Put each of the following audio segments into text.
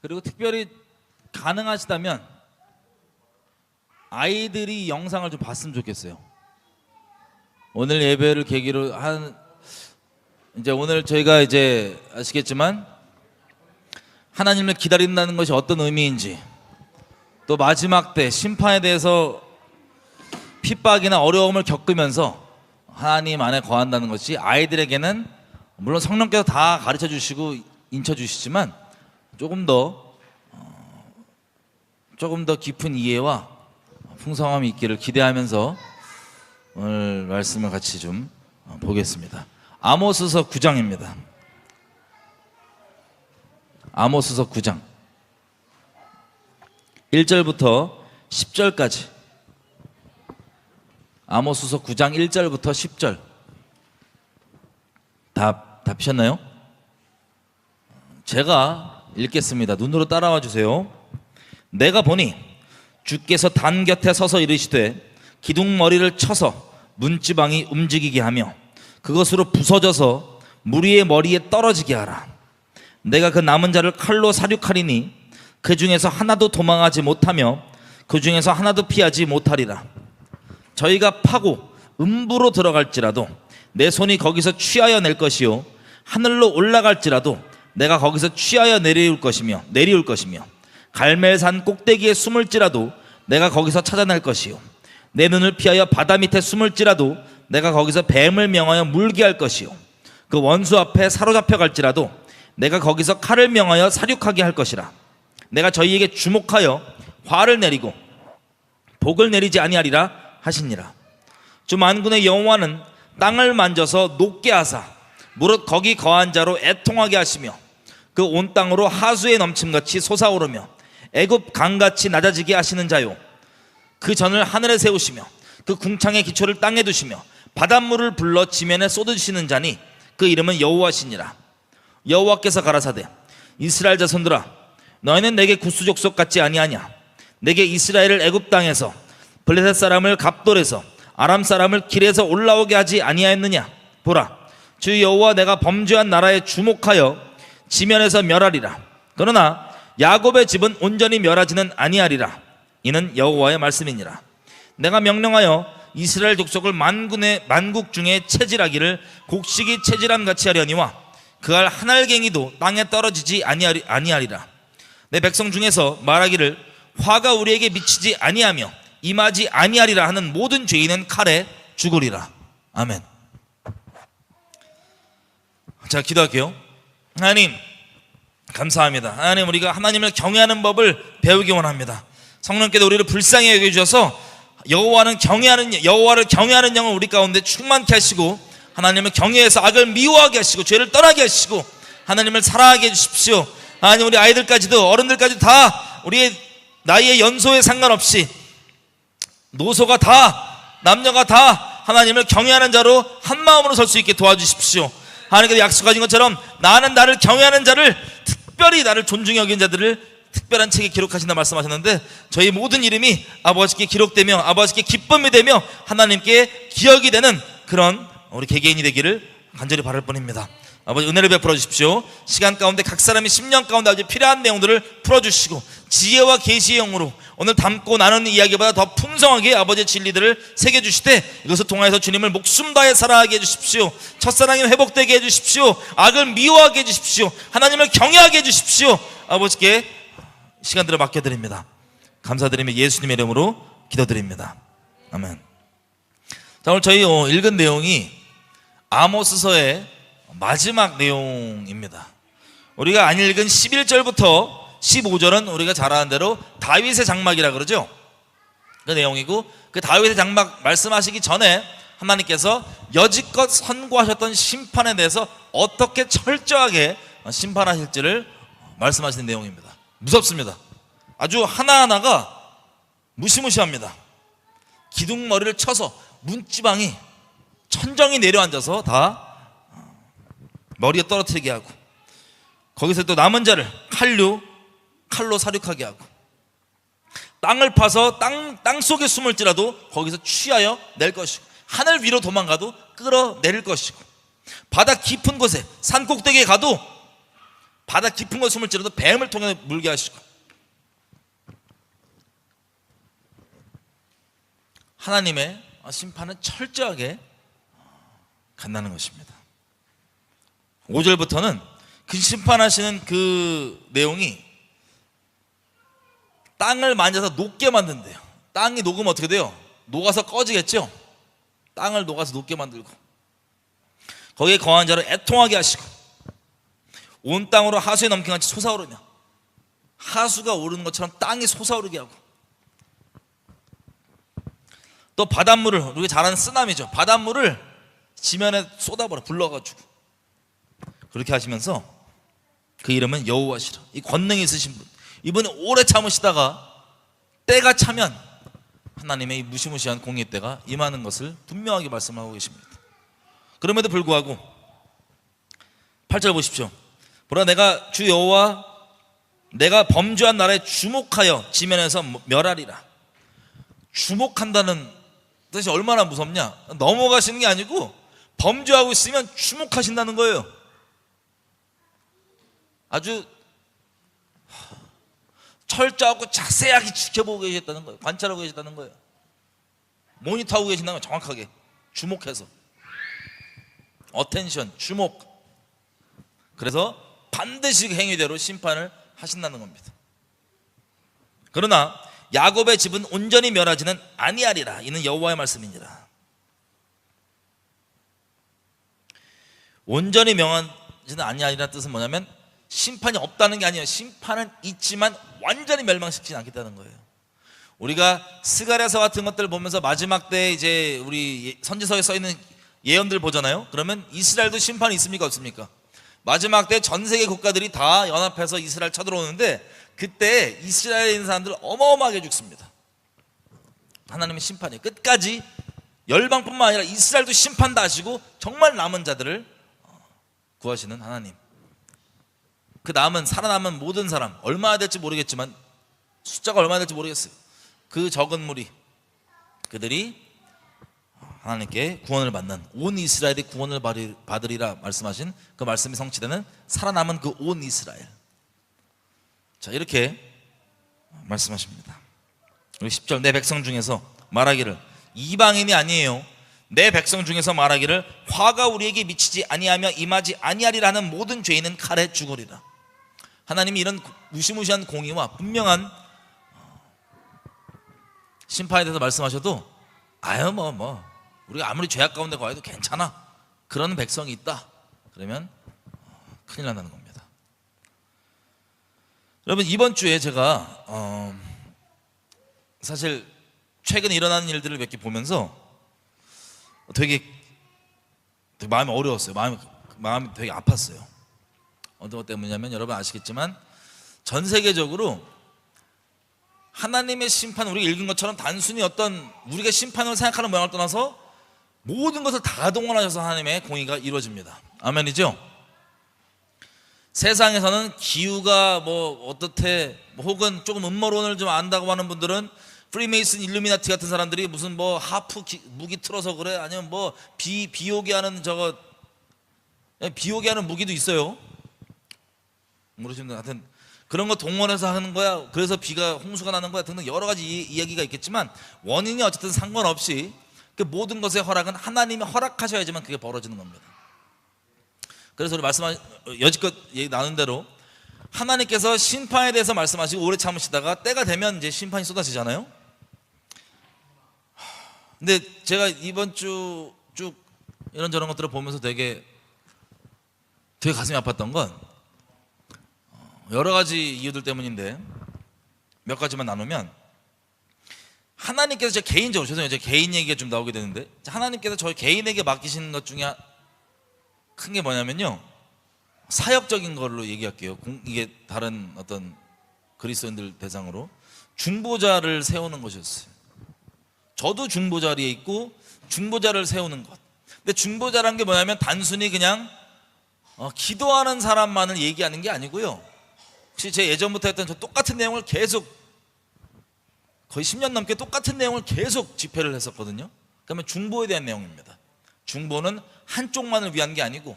그리고 특별히 가능하시다면 아이들이 영상을 좀 봤으면 좋겠어요. 오늘 예배를 계기로 이제 오늘 저희가 이제 아시겠지만 하나님을 기다린다는 것이 어떤 의미인지, 또 마지막 때 심판에 대해서 핍박이나 어려움을 겪으면서 하나님 안에 거한다는 것이 아이들에게는 물론 성령께서 다 가르쳐 주시고 인쳐 주시지만 조금 더 깊은 이해와 풍성함이 있기를 기대하면서 오늘 말씀을 같이 좀 보겠습니다. 아모스서 9장입니다. 아모스서 9장 1절부터 10절까지. 아모스서 9장 1절부터 10절. 다 피셨나요? 제가 읽겠습니다. 눈으로 따라와 주세요. 내가 보니 주께서 단 곁에 서서 이르시되 기둥머리를 쳐서 문지방이 움직이게 하며 그것으로 부서져서 무리의 머리에 떨어지게 하라. 내가 그 남은 자를 칼로 사륙하리니 그 중에서 하나도 도망하지 못하며 그 중에서 하나도 피하지 못하리라. 저희가 파고 음부로 들어갈지라도 내 손이 거기서 취하여 낼 것이요 하늘로 올라갈지라도 내가 거기서 취하여 내려올 것이며 갈멜산 꼭대기에 숨을지라도 내가 거기서 찾아낼 것이요 내 눈을 피하여 바다 밑에 숨을지라도 내가 거기서 뱀을 명하여 물게 할 것이요 그 원수 앞에 사로잡혀 갈지라도 내가 거기서 칼을 명하여 사륙하게 할 것이라. 내가 저희에게 주목하여 화를 내리고 복을 내리지 아니하리라 하시니라. 주 만군의 여호와는 땅을 만져서 녹게 하사 무릇 거기 거한 자로 애통하게 하시며 그 온 땅으로 하수의 넘침같이 솟아오르며 애굽 강같이 낮아지게 하시는 자요 그 전을 하늘에 세우시며 그 궁창의 기초를 땅에 두시며 바닷물을 불러 지면에 쏟으시는 자니 그 이름은 여호와시니라. 여호와께서 가라사대 이스라엘 자손들아 너희는 내게 구수족속 같지 아니하냐. 내게 이스라엘을 애굽 땅에서 블레셋 사람을 갑돌에서 아람 사람을 길에서 올라오게 하지 아니하였느냐. 보라 주 여호와 내가 범죄한 나라에 주목하여 지면에서 멸하리라. 그러나 야곱의 집은 온전히 멸하지는 아니하리라. 이는 여호와의 말씀이니라. 내가 명령하여 이스라엘 족속을 만국 중에 체질하기를 곡식이 체질함 같이 하려니와 그알 한 알갱이도 땅에 떨어지지 아니하리라. 내 백성 중에서 말하기를 화가 우리에게 미치지 아니하며 임하지 아니하리라 하는 모든 죄인은 칼에 죽으리라. 아멘. 자, 기도할게요. 하나님 감사합니다. 하나님, 우리가 하나님을 경외하는 법을 배우기 원합니다. 성령께서 우리를 불쌍히 여겨주셔서 여호와를 경외하는 영을 우리 가운데 충만케 하시고 하나님을 경외해서 악을 미워하게 하시고 죄를 떠나게 하시고 하나님을 사랑하게 해주십시오. 하나님, 우리 아이들까지도 어른들까지도 다 우리의 나이의 연소에 상관없이 노소가 다 남녀가 다 하나님을 경외하는 자로 한 마음으로 설 수 있게 도와주십시오. 하나님께서 약속하신 것처럼 나는 나를 경외하는 자를, 특별히 나를 존중히 여긴 자들을 특별한 책에 기록하신다 말씀하셨는데 저희 모든 이름이 아버지께 기록되며 아버지께 기쁨이 되며 하나님께 기억이 되는 그런 우리 개개인이 되기를 간절히 바랄 뿐입니다. 아버지, 은혜를 베풀어 주십시오. 시간 가운데 각 사람이 10년 가운데 아주 필요한 내용들을 풀어주시고 지혜와 계시의 영으로 오늘 담고 나누는 이야기보다 더 풍성하게 아버지의 진리들을 새겨주시되 이것을 통하여서 주님을 목숨 다해 사랑하게 해주십시오. 첫사랑이 회복되게 해주십시오. 악을 미워하게 해주십시오. 하나님을 경외하게 해주십시오. 아버지께 시간들을 맡겨드립니다. 감사드리며 예수님의 이름으로 기도드립니다. 아멘. 자, 오늘 저희 읽은 내용이 아모스서의 마지막 내용입니다. 우리가 안 읽은 11절부터 15절은 우리가 잘 아는 대로 다윗의 장막이라 그러죠. 그 내용이고, 그 다윗의 장막 말씀하시기 전에 하나님께서 여지껏 선고하셨던 심판에 대해서 어떻게 철저하게 심판하실지를 말씀하시는 내용입니다. 무섭습니다. 아주 하나하나가 무시무시합니다. 기둥머리를 쳐서 문지방이 천정이 내려앉아서 다 머리에 떨어뜨리게 하고, 거기서 또 남은 자를 칼로 사륙하게 하고, 땅을 파서 땅 속에 숨을지라도 거기서 취하여 낼 것이고, 하늘 위로 도망가도 끌어내릴 것이고, 바다 깊은 곳에 산 꼭대기에 가도 바다 깊은 곳 숨을지라도 뱀을 통해 물게 하시고, 하나님의 심판은 철저하게 간다는 것입니다. 5절부터는 그 심판하시는 그 내용이 땅을 만져서 녹게 만든대요. 땅이 녹으면 어떻게 돼요? 녹아서 꺼지겠죠? 땅을 녹아서 녹게 만들고, 거기에 거한 자를 애통하게 하시고, 온 땅으로 하수에 넘긴 같이 솟아오르며, 하수가 오르는 것처럼 땅이 솟아오르게 하고, 또 바닷물을, 우리가 잘 아는 쓰나미죠, 바닷물을 지면에 쏟아버려, 불러가지고. 그렇게 하시면서 그 이름은 여호와시라, 이 권능이 있으신 분, 이분이 오래 참으시다가 때가 차면 하나님의 이 무시무시한 공의 때가 임하는 것을 분명하게 말씀하고 계십니다. 그럼에도 불구하고 8절 보십시오. 보라, 내가 주 여호와 내가 범죄한 나라에 주목하여 지면에서 멸하리라. 주목한다는 뜻이 얼마나 무섭냐? 넘어가시는 게 아니고 범죄하고 있으면 주목하신다는 거예요. 아주 철저하고 자세하게 지켜보고 계셨다는 거예요. 관찰하고 계셨다는 거예요. 모니터하고 계신다는 거예요. 정확하게 주목해서, 어텐션, 주목. 그래서 반드시 그 행위대로 심판을 하신다는 겁니다. 그러나 야곱의 집은 온전히 멸하지는 아니하리라. 이는 여호와의 말씀이니라. 온전히 멸하지는 아니하리라 뜻은 뭐냐면 심판이 없다는 게 아니에요. 심판은 있지만 완전히 멸망시키지 않겠다는 거예요. 우리가 스가랴서 같은 것들을 보면서 마지막 때 이제 우리 선지서에 써 있는 예언들 보잖아요. 그러면 이스라엘도 심판이 있습니까, 없습니까? 마지막 때 전 세계 국가들이 다 연합해서 이스라엘 쳐들어오는데, 그때 이스라엘에 있는 사람들 어마어마하게 죽습니다. 하나님의 심판이 끝까지 열방뿐만 아니라 이스라엘도 심판다 하시고 정말 남은 자들을 구하시는 하나님. 그 남은, 살아남은 모든 사람, 얼마나 될지 모르겠지만, 숫자가 얼마나 될지 모르겠어요. 그 적은 무리, 그들이 하나님께 구원을 받는, 온 이스라엘이 구원을 받으리라 말씀하신 그 말씀이 성취되는 살아남은 그 온 이스라엘. 자, 이렇게 말씀하십니다. 그리고 10절, 내 백성 중에서 말하기를, 이방인이 아니에요, 내 백성 중에서 말하기를 화가 우리에게 미치지 아니하며 임하지 아니하리라 하는 모든 죄인은 칼에 죽으리라. 하나님이 이런 무시무시한 공의와 분명한 심판에 대해서 말씀하셔도 아유 우리가 아무리 죄악 가운데 거해도 괜찮아, 그러는 백성이 있다, 그러면 큰일 난다는 겁니다. 여러분, 이번 주에 제가 사실 최근에 일어나는 일들을 몇 개 보면서 되게 마음이 어려웠어요. 마음이 되게 아팠어요. 어떤 것 때문이냐면, 여러분 아시겠지만 전 세계적으로 하나님의 심판, 우리가 읽은 것처럼 단순히 어떤 우리가 심판을 생각하는 모양을 떠나서 모든 것을 다 동원하셔서 하나님의 공의가 이루어집니다. 아멘이죠? 세상에서는 기후가 뭐 어떻대, 혹은 조금 음모론을 좀 안다고 하는 분들은 프리메이슨, 일루미나티 같은 사람들이 무슨 뭐 하프 무기 틀어서 그래, 아니면 뭐 비 오게 하는 비 오게 하는 무기도 있어요. 모르시는, 하여튼 그런 거 동원해서 하는 거야, 그래서 비가, 홍수가 나는 거야 등등 여러 가지 이야기가 있겠지만, 원인이 어쨌든 상관없이 그 모든 것의 허락은 하나님이 허락하셔야지만 그게 벌어지는 겁니다. 그래서 우리 여지껏 얘기 나눈 대로 하나님께서 심판에 대해서 말씀하시고 오래 참으시다가 때가 되면 이제 심판이 쏟아지잖아요. 근데 제가 이번 주 쭉 이런저런 것들을 보면서 되게 가슴이 아팠던 건 여러 가지 이유들 때문인데, 몇 가지만 나누면, 하나님께서 제 개인적으로, 죄송해요, 제 개인 얘기가 좀 나오게 되는데, 하나님께서 저희 개인에게 맡기신 것 중에 큰 게 뭐냐면요, 사역적인 걸로 얘기할게요. 이게 다른 어떤 그리스도인들 대상으로 중보자를 세우는 것이었어요. 저도 중보자 자리에 있고 중보자를 세우는 것. 근데 중보자라는 게 뭐냐면 단순히 그냥 기도하는 사람만을 얘기하는 게 아니고요, 혹시 제 예전부터 했던 저 똑같은 내용을 계속 거의 10년 넘게 똑같은 내용을 계속 집회를 했었거든요. 그러면 중보에 대한 내용입니다. 중보는 한쪽만을 위한 게 아니고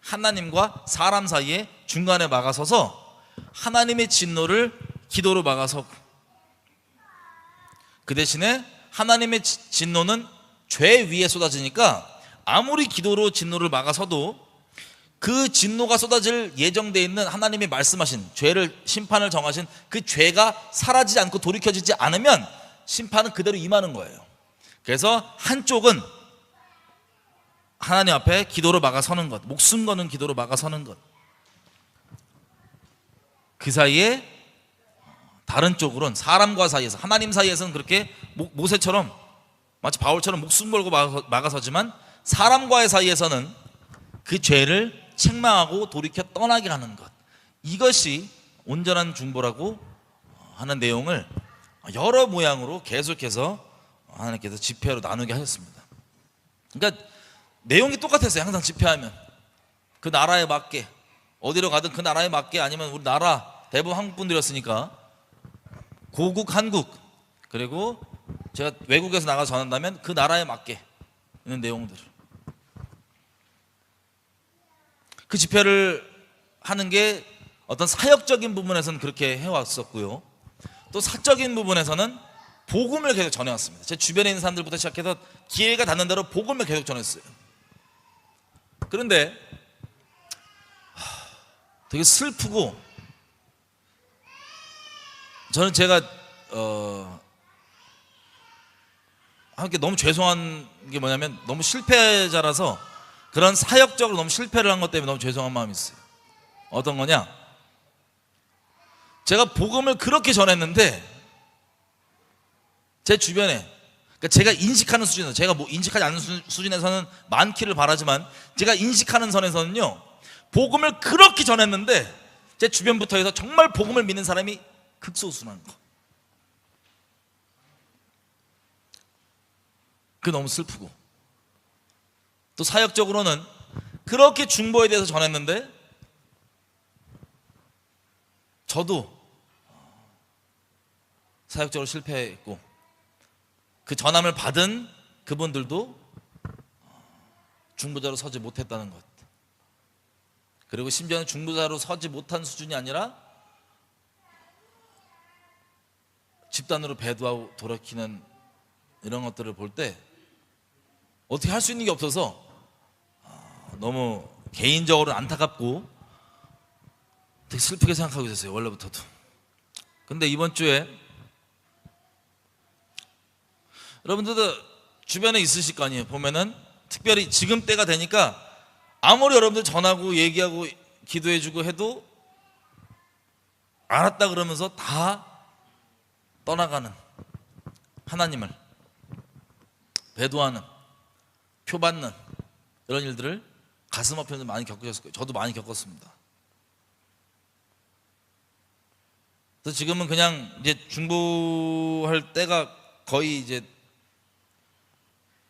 하나님과 사람 사이에 중간에 막아서서 하나님의 진노를 기도로 막아서고, 그 대신에 하나님의 진노는 죄 위에 쏟아지니까 아무리 기도로 진노를 막아서도 그 진노가 쏟아질 예정되어 있는 하나님이 말씀하신 죄를, 심판을 정하신 그 죄가 사라지지 않고 돌이켜지지 않으면 심판은 그대로 임하는 거예요. 그래서 한쪽은 하나님 앞에 기도로 막아서는 것, 목숨 거는 기도로 막아서는 것, 그 사이에 다른 쪽으로는 사람과 사이에서, 하나님 사이에서는 그렇게 모세처럼, 마치 바울처럼 목숨 걸고 막아서지만 사람과의 사이에서는 그 죄를 책망하고 돌이켜 떠나게 하는 것, 이것이 온전한 중보라고 하는 내용을 여러 모양으로 계속해서 하나님께서 집회로 나누게 하셨습니다. 그러니까 내용이 똑같았어요. 항상 집회하면 그 나라에 맞게, 어디로 가든 그 나라에 맞게, 아니면 우리 나라 대부분 한국 분들이었으니까 고국 한국, 그리고 제가 외국에서 나가서 전한다면 그 나라에 맞게 있는 내용들, 그 집회를 하는 게 어떤 사역적인 부분에서는 그렇게 해왔었고요, 또 사적인 부분에서는 복음을 계속 전해왔습니다. 제 주변에 있는 사람들부터 시작해서 기회가 닿는 대로 복음을 계속 전했어요. 그런데 되게 슬프고, 저는 제가 함께 너무 죄송한 게 뭐냐면, 너무 실패자라서 그런 사역적으로 너무 실패를 한 것 때문에 너무 죄송한 마음이 있어요. 어떤 거냐, 제가 복음을 그렇게 전했는데 제 주변에, 그러니까 제가 인식하는 수준에서, 제가 뭐 인식하지 않는 수준에서는 많기를 바라지만, 제가 인식하는 선에서는요, 복음을 그렇게 전했는데 제 주변부터 해서 정말 복음을 믿는 사람이 극소수라는 거, 그게 너무 슬프고, 또 사역적으로는 그렇게 중보에 대해서 전했는데 저도 사역적으로 실패했고, 그 전함을 받은 그분들도 중보자로 서지 못했다는 것, 그리고 심지어는 중보자로 서지 못한 수준이 아니라 집단으로 배도하고 돌이키는 이런 것들을 볼 때 어떻게 할 수 있는 게 없어서 너무 개인적으로 안타깝고 되게 슬프게 생각하고 있었어요, 원래부터도. 근데 이번 주에 여러분들도 주변에 있으실 거 아니에요. 보면은 특별히 지금 때가 되니까 아무리 여러분들 전하고 얘기하고 기도해주고 해도 알았다 그러면서 다 떠나가는, 하나님을 배도하는, 표받는 이런 일들을 가슴 아프면서 많이 겪으셨을 거예요. 저도 많이 겪었습니다. 그래서 지금은 그냥 이제 중보할 때가 거의 이제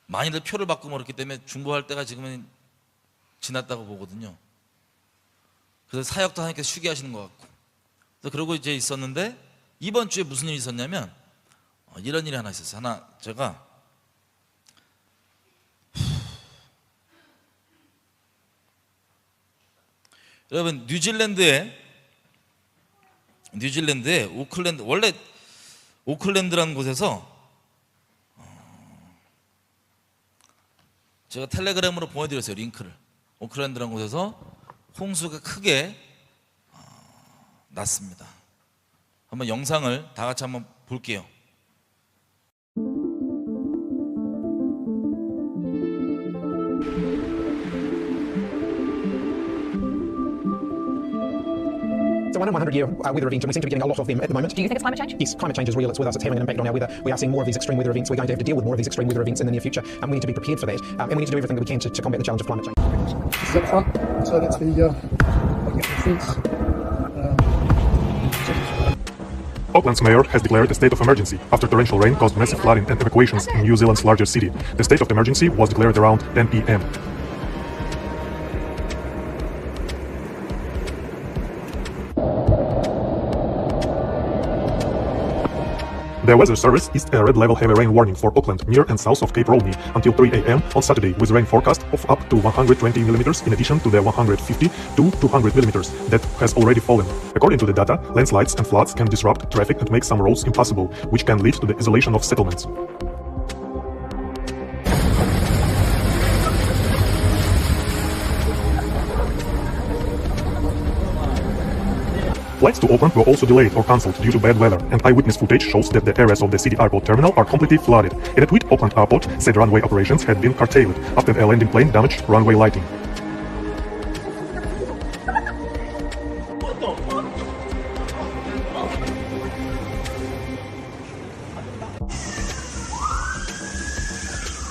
많이들 표를 받고 뭐 그렇기 때문에 중보할 때가 지금은 지났다고 보거든요. 그래서 사역도 하나님께서 쉬게 하시는 것 같고, 그래서 그러고 이제 있었는데 이번 주에 무슨 일이 있었냐면 이런 일이 하나 있었어요. 하나, 제가 여러분 뉴질랜드에 오클랜드, 원래 오클랜드라는 곳에서 제가 텔레그램으로 보내드렸어요, 링크를. 오클랜드라는 곳에서 홍수가 크게 났습니다. 한번 영상을 다 같이 한번 볼게요. So 100-year weather events, and we seem to be getting a lot of them at the moment. Do you think it's climate change? Yes, climate change is real. It's with us. It's having an impact on our weather. We are seeing more of these extreme weather events. We're going to have to deal with more of these extreme weather events in the near future, and we need to be prepared for that. And we need to do everything that we can to combat the challenge of climate change. This is up front, so that's the fence. Auckland's mayor has declared a state of emergency after torrential rain caused massive flooding and evacuations in New Zealand's largest city. The state of emergency was declared around 10 p.m. The weather service issued a red level heavy rain warning for Auckland, near and south of Cape Rodney until 3 a.m. on Saturday, with rain forecast of up to 120 millimeters in addition to the 150 to 200 millimeters that has already fallen. According to the data, landslides and floods can disrupt traffic and make some roads impassable, which can lead to the isolation of settlements. Flights to Auckland were also delayed or cancelled due to bad weather, and eyewitness footage shows that the areas of the city airport terminal are completely flooded. In a tweet, Auckland Airport said runway operations had been curtailed after a landing plane damaged runway lighting.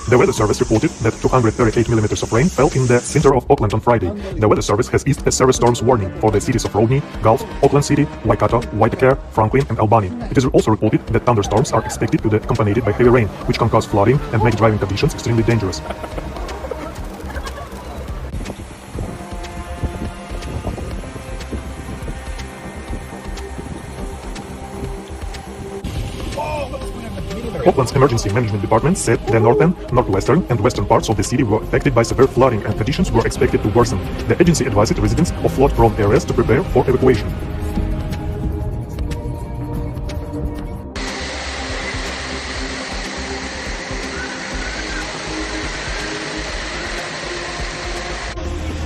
The Weather Service reported that 238 millimeters of rain fell in the center of Auckland on Friday. The Weather Service has issued a severe storms warning for the cities of Rodney, Gulf, Auckland City, Waikato, Waitakere, Franklin, and Albany. It is also reported that thunderstorms are expected to be accompanied by heavy rain, which can cause flooding and make driving conditions extremely dangerous. Auckland's Emergency Management Department said the northern, northwestern, and western parts of the city were affected by severe flooding and conditions were expected to worsen. The agency advised residents of flood-prone areas to prepare for evacuation.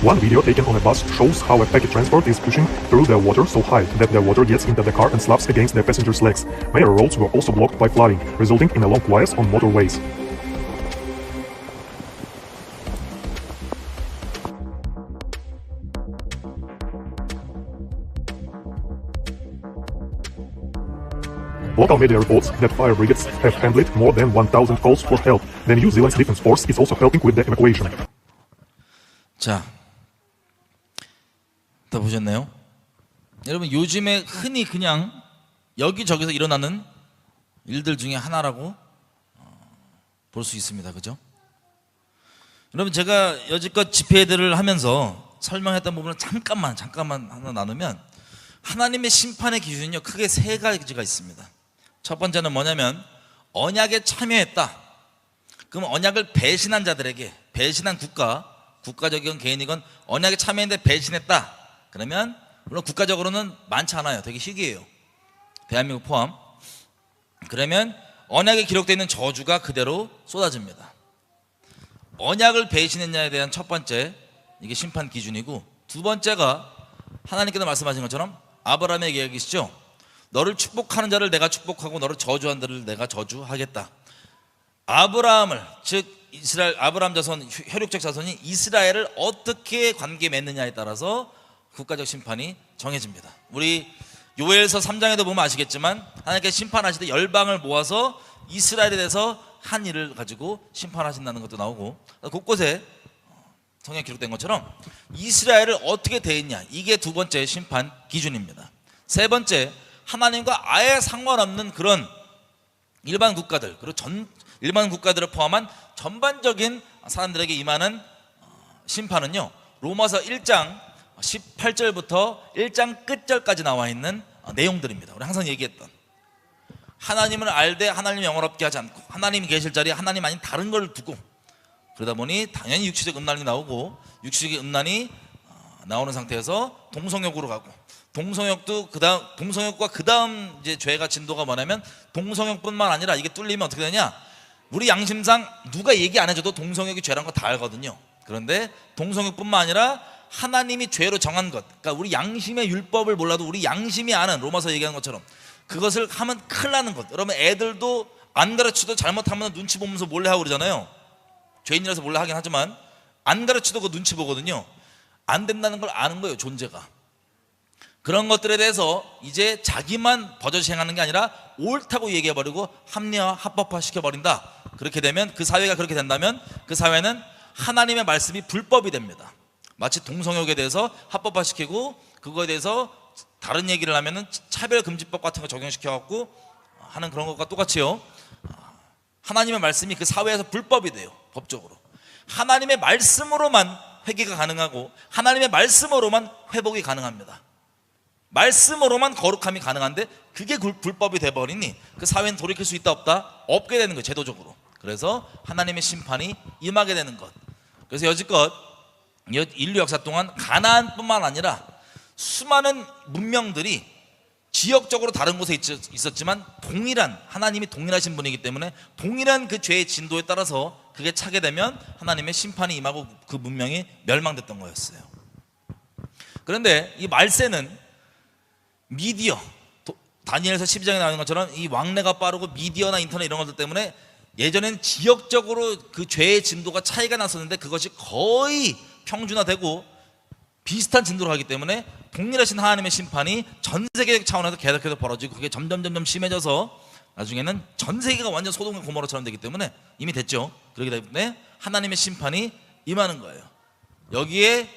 One video taken on a bus shows how a package transport is pushing through the water so high that the water gets into the car and slaps against the passengers' legs. Major roads were also blocked by flooding, resulting in a long queues on motorways. Local media reports that fire brigades have handled more than 1,000 calls for help. The New Zealand's Defence Force is also helping with the evacuation. 자, 다 보셨나요? 여러분, 요즘에 흔히 그냥 여기저기서 일어나는 일들 중에 하나라고 볼 수 있습니다. 그죠? 여러분, 제가 여지껏 집회들을 하면서 설명했던 부분을 잠깐만 하나 나누면, 하나님의 심판의 기준은요, 크게 세 가지가 있습니다. 첫 번째는 뭐냐면, 언약에 참여했다. 그럼 언약을 배신한 자들에게, 배신한 국가적이건 개인이건 언약에 참여했는데 배신했다. 그러면 물론 국가적으로는 많지 않아요. 되게 희귀해요. 대한민국 포함. 그러면 언약에 기록되어 있는 저주가 그대로 쏟아집니다. 언약을 배신했냐에 대한 첫 번째, 이게 심판 기준이고, 두 번째가 하나님께서 말씀하신 것처럼 아브라함에게 얘기하시죠. 너를 축복하는 자를 내가 축복하고 너를 저주한 자를 내가 저주하겠다. 아브라함을, 즉 이스라엘, 아브라함 자손, 혈육적 자손이 이스라엘을 어떻게 관계 맺느냐에 따라서 국가적 심판이 정해집니다. 우리 요엘서 3장에도 보면 아시겠지만, 하나님께서 심판하실 때 열방을 모아서 이스라엘에 대해서 한 일을 가지고 심판하신다는 것도 나오고, 곳곳에 성경에 기록된 것처럼 이스라엘을 어떻게 대했냐, 이게 두 번째 심판 기준입니다. 세 번째, 하나님과 아예 상관없는 그런 일반 국가들, 그리고 일반 국가들을 포함한 전반적인 사람들에게 임하는 심판은요, 로마서 1장 18절부터 1장 끝절까지 나와 있는 내용들입니다. 우리 항상 얘기했던, 하나님을 알되 하나님 영원롭게 하지 않고 하나님이 계실 자리에 하나님 아닌 다른 걸 두고, 그러다 보니 당연히 육체적 음란이 나오고, 육체적 음란이 나오는 상태에서 동성욕으로 가고, 동성욕도 동성욕과 그 다음 이제 죄가 진도가 뭐냐면, 동성욕뿐만 아니라 이게 뚫리면 어떻게 되냐, 우리 양심상 누가 얘기 안 해줘도 동성욕이 죄란 거 다 알거든요. 그런데 동성욕뿐만 아니라 하나님이 죄로 정한 것, 그러니까 우리 양심의 율법을 몰라도 우리 양심이 아는, 로마서 얘기하는 것처럼 그것을 하면 큰일 나는 것. 여러분, 애들도 안 가르쳐도 잘못하면 눈치 보면서 몰래 하고 그러잖아요. 죄인이라서 몰래 하긴 하지만 안 가르쳐도 그 눈치 보거든요. 안 된다는 걸 아는 거예요, 존재가. 그런 것들에 대해서 이제 자기만 버젓이 행하는 게 아니라 옳다고 얘기해버리고 합리화, 합법화 시켜버린다. 그렇게 되면, 그 사회가 그렇게 된다면 그 사회는 하나님의 말씀이 불법이 됩니다. 마치 동성욕에 대해서 합법화시키고 그거에 대해서 다른 얘기를 하면은 차별금지법 같은 거 적용시켜갖고 하는 그런 것과 똑같이요, 하나님의 말씀이 그 사회에서 불법이 돼요. 법적으로 하나님의 말씀으로만 회개가 가능하고 하나님의 말씀으로만 회복이 가능합니다. 말씀으로만 거룩함이 가능한데 그게 불법이 돼버리니 그 사회는 돌이킬 수 있다 없다? 없게 되는 거예요, 제도적으로. 그래서 하나님의 심판이 임하게 되는 것. 그래서 여지껏 인류 역사 동안 가나안뿐만 아니라 수많은 문명들이 지역적으로 다른 곳에 있었지만 동일한, 하나님이 동일하신 분이기 때문에 동일한 그 죄의 진도에 따라서 그게 차게 되면 하나님의 심판이 임하고 그 문명이 멸망됐던 거였어요. 그런데 이 말세는 미디어, 다니엘서 12장에 나오는 것처럼 이 왕래가 빠르고 미디어나 인터넷 이런 것들 때문에 예전에는 지역적으로 그 죄의 진도가 차이가 났었는데 그것이 거의 평준화되고 비슷한 진도로 가기 때문에 동일하신 하나님의 심판이 전 세계적 차원에서 계속해서 벌어지고 그게 점점 심해져서 나중에는 전 세계가 완전 소돔과 고모라처럼 되기 때문에 이미 됐죠. 그렇기 때문에 하나님의 심판이 임하는 거예요. 여기에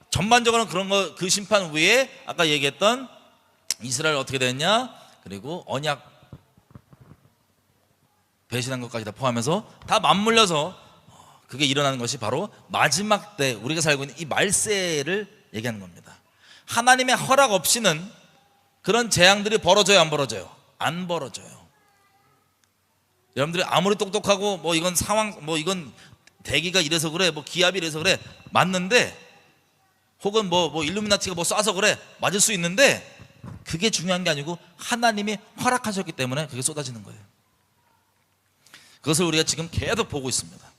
전반적으로 그런 거, 그 심판 후에 아까 얘기했던 이스라엘 어떻게 됐냐, 그리고 언약 배신한 것까지 다 포함해서 다 맞물려서 그게 일어나는 것이 바로 마지막 때 우리가 살고 있는 이 말세를 얘기하는 겁니다. 하나님의 허락 없이는 그런 재앙들이 벌어져요, 안 벌어져요? 안 벌어져요. 여러분들이 아무리 똑똑하고 뭐 이건 상황, 뭐 이건 대기가 이래서 그래, 뭐 기압이 이래서 그래, 맞는데, 혹은 뭐 일루미나티가 뭐 쏴서 그래, 맞을 수 있는데 그게 중요한 게 아니고 하나님이 허락하셨기 때문에 그게 쏟아지는 거예요. 그것을 우리가 지금 계속 보고 있습니다.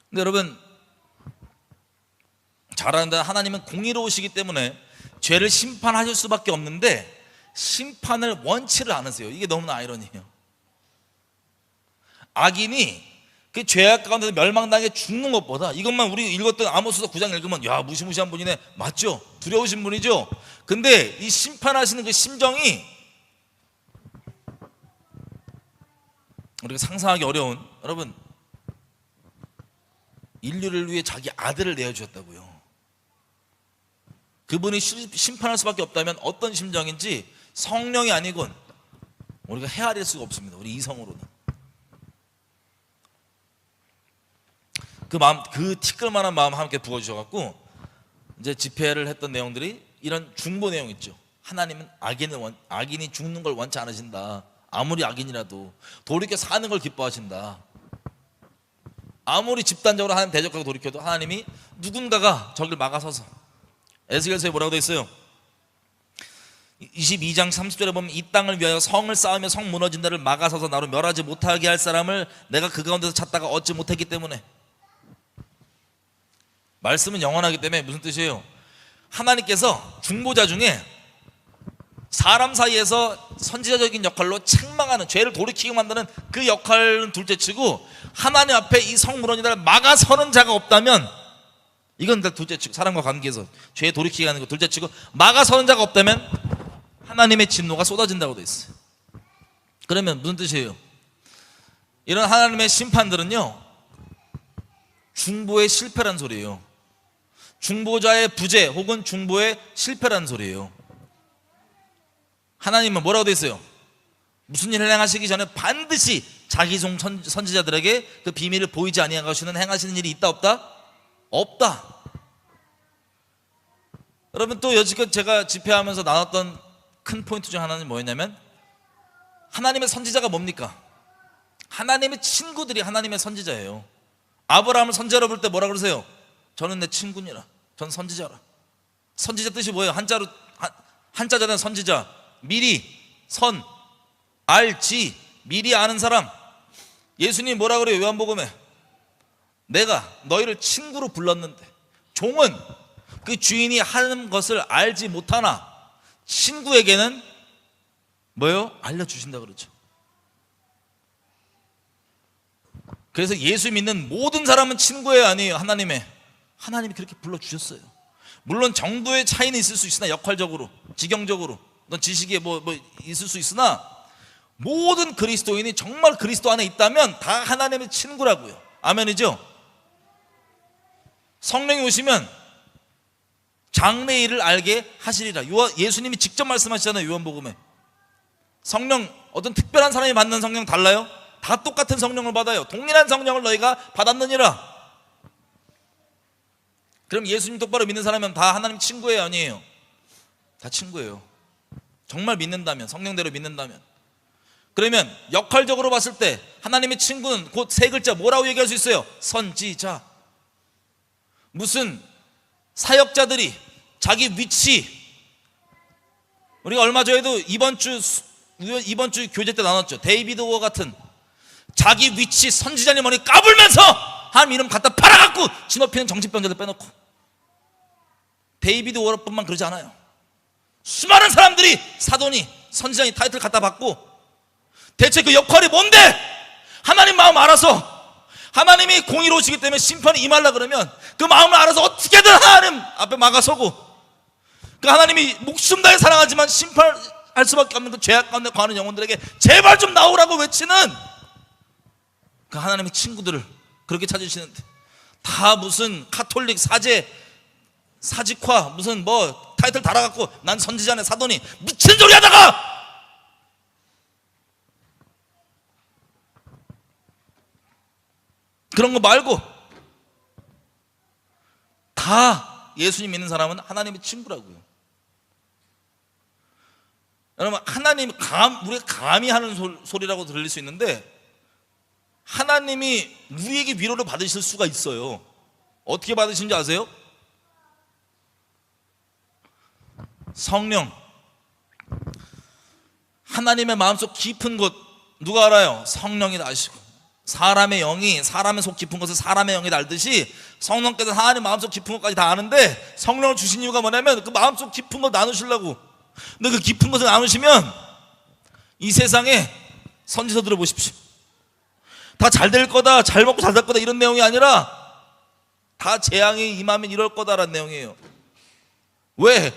근데 여러분 잘 아는데 하나님은 공의로우시기 때문에 죄를 심판하실 수밖에 없는데 심판을 원치를 않으세요. 이게 너무나 아이러니해요. 악인이 그 죄악 가운데 멸망당해 죽는 것보다, 이것만 우리 읽었던 아모스서 9장 읽으면 야, 무시무시한 분이네, 맞죠? 두려우신 분이죠. 근데 이 심판하시는 그 심정이 우리가 상상하기 어려운, 여러분 인류를 위해 자기 아들을 내어주셨다고요. 그분이 심판할 수밖에 없다면 어떤 심정인지 성령이 아니곤 우리가 헤아릴 수가 없습니다. 우리 이성으로는. 그 마음, 그 티끌만한 마음 함께 부어주셔갖고 이제 집회를 했던 내용들이 이런 중보 내용 있죠. 하나님은 악인이 죽는 걸 원치 않으신다. 아무리 악인이라도 돌이켜 사는 걸 기뻐하신다. 아무리 집단적으로 하나님 대적하고 돌이켜도 하나님이 누군가가 저길 막아서서, 에스겔서에 뭐라고 돼 있어요? 22장 30절에 보면 이 땅을 위하여 성을 쌓으며 성 무너진 데를 막아서서 나로 멸하지 못하게 할 사람을 내가 그 가운데서 찾다가 얻지 못했기 때문에. 말씀은 영원하기 때문에 무슨 뜻이에요? 하나님께서 중보자 중에 사람 사이에서 선지자적인 역할로 책망하는, 죄를 돌이키게 만드는 그 역할은 둘째치고 하나님 앞에 이 성 무너진 데를 막아서는 자가 없다면, 이건 둘째치고, 사람과 관계에서 죄 돌이키게 하는 거 둘째치고 막아서는 자가 없다면 하나님의 진노가 쏟아진다고 돼 있어요. 그러면 무슨 뜻이에요? 이런 하나님의 심판들은요, 중보의 실패란 소리예요. 중보자의 부재 혹은 중보의 실패란 소리예요. 하나님은 뭐라고 돼 있어요? 무슨 일을 행하시기 전에 반드시 자기 종 선지자들에게 그 비밀을 보이지 아니하시는 행하시는 일이 있다 없다? 없다. 여러분 또 여지껏 제가 집회하면서 나눴던 큰 포인트 중 하나는 뭐였냐면, 하나님의 선지자가 뭡니까? 하나님의 친구들이 하나님의 선지자예요. 아브라함을 선지자로 볼 때 뭐라 그러세요? 저는 내 친구니라. 전 선지자라. 선지자 뜻이 뭐예요? 한자잖아요. 선지자. 미리, 선, 알지, 미리 아는 사람. 예수님 뭐라 그래요? 요한복음에 내가 너희를 친구로 불렀는데, 종은 그 주인이 하는 것을 알지 못하나 친구에게는 뭐예요? 알려주신다 그러죠. 그래서 예수 믿는 모든 사람은 친구예요, 아니에요? 하나님이 그렇게 불러주셨어요. 물론 정도의 차이는 있을 수 있으나, 역할적으로, 지경적으로, 어떤 지식에 뭐 있을 수 있으나 모든 그리스도인이 정말 그리스도 안에 있다면 다 하나님의 친구라고요. 아멘이죠? 성령이 오시면 장래일을 알게 하시리라. 예수님이 직접 말씀하시잖아요, 요한복음에. 성령, 어떤 특별한 사람이 받는 성령 달라요? 다 똑같은 성령을 받아요. 동일한 성령을 너희가 받았느니라. 그럼 예수님 똑바로 믿는 사람은 다 하나님 친구예요, 아니에요? 다 친구예요. 정말 믿는다면, 성령대로 믿는다면. 그러면 역할적으로 봤을 때 하나님의 친구는 곧 세 글자 뭐라고 얘기할 수 있어요? 선지자. 무슨 사역자들이 자기 위치, 우리가 얼마 전에도 이번 주 교제 때 나눴죠. 데이비드워 같은 자기 위치 선지자님 머리 까불면서 하나님 이름 갖다 팔아갖고 진업히는 정치병자들 빼놓고. 데이비드워뿐만 그러지 않아요. 수많은 사람들이 사돈이 선지자님 타이틀 갖다 받고. 대체 그 역할이 뭔데? 하나님 마음 알아서, 하나님이 공의로우시기 때문에 심판이 임하려 그러면 그 마음을 알아서 어떻게든 하나님 앞에 막아서고, 그 하나님이 목숨 다해 사랑하지만 심판할 수밖에 없는 그 죄악 가운데 거하는 영혼들에게 제발 좀 나오라고 외치는 그 하나님의 친구들을 그렇게 찾으시는데, 다 무슨 카톨릭 사제 사직화 무슨 뭐 타이틀 달아갖고 난 선지자네 사돈이 미친 소리 하다가 그런 거 말고 다 예수님 믿는 사람은 하나님의 친구라고요. 여러분, 하나님 우리가 감히 하는 소리라고 들릴 수 있는데, 하나님이 우리에게 위로를 받으실 수가 있어요. 어떻게 받으시는지 아세요? 성령, 하나님의 마음속 깊은 곳 누가 알아요? 성령이 다 아시고. 사람의 영이 사람의 속 깊은 것을 사람의 영이 다 알듯이 성령께서 하나님 마음속 깊은 것까지 다 아는데, 성령을 주신 이유가 뭐냐면 그 마음속 깊은 것 나누시려고. 근데 그 깊은 것을 나누시면 이 세상에 선지서들을 보십시오. 다 잘 될 거다, 잘 먹고 잘 살 거다 이런 내용이 아니라 다 재앙이 임하면 이럴 거다라는 내용이에요. 왜?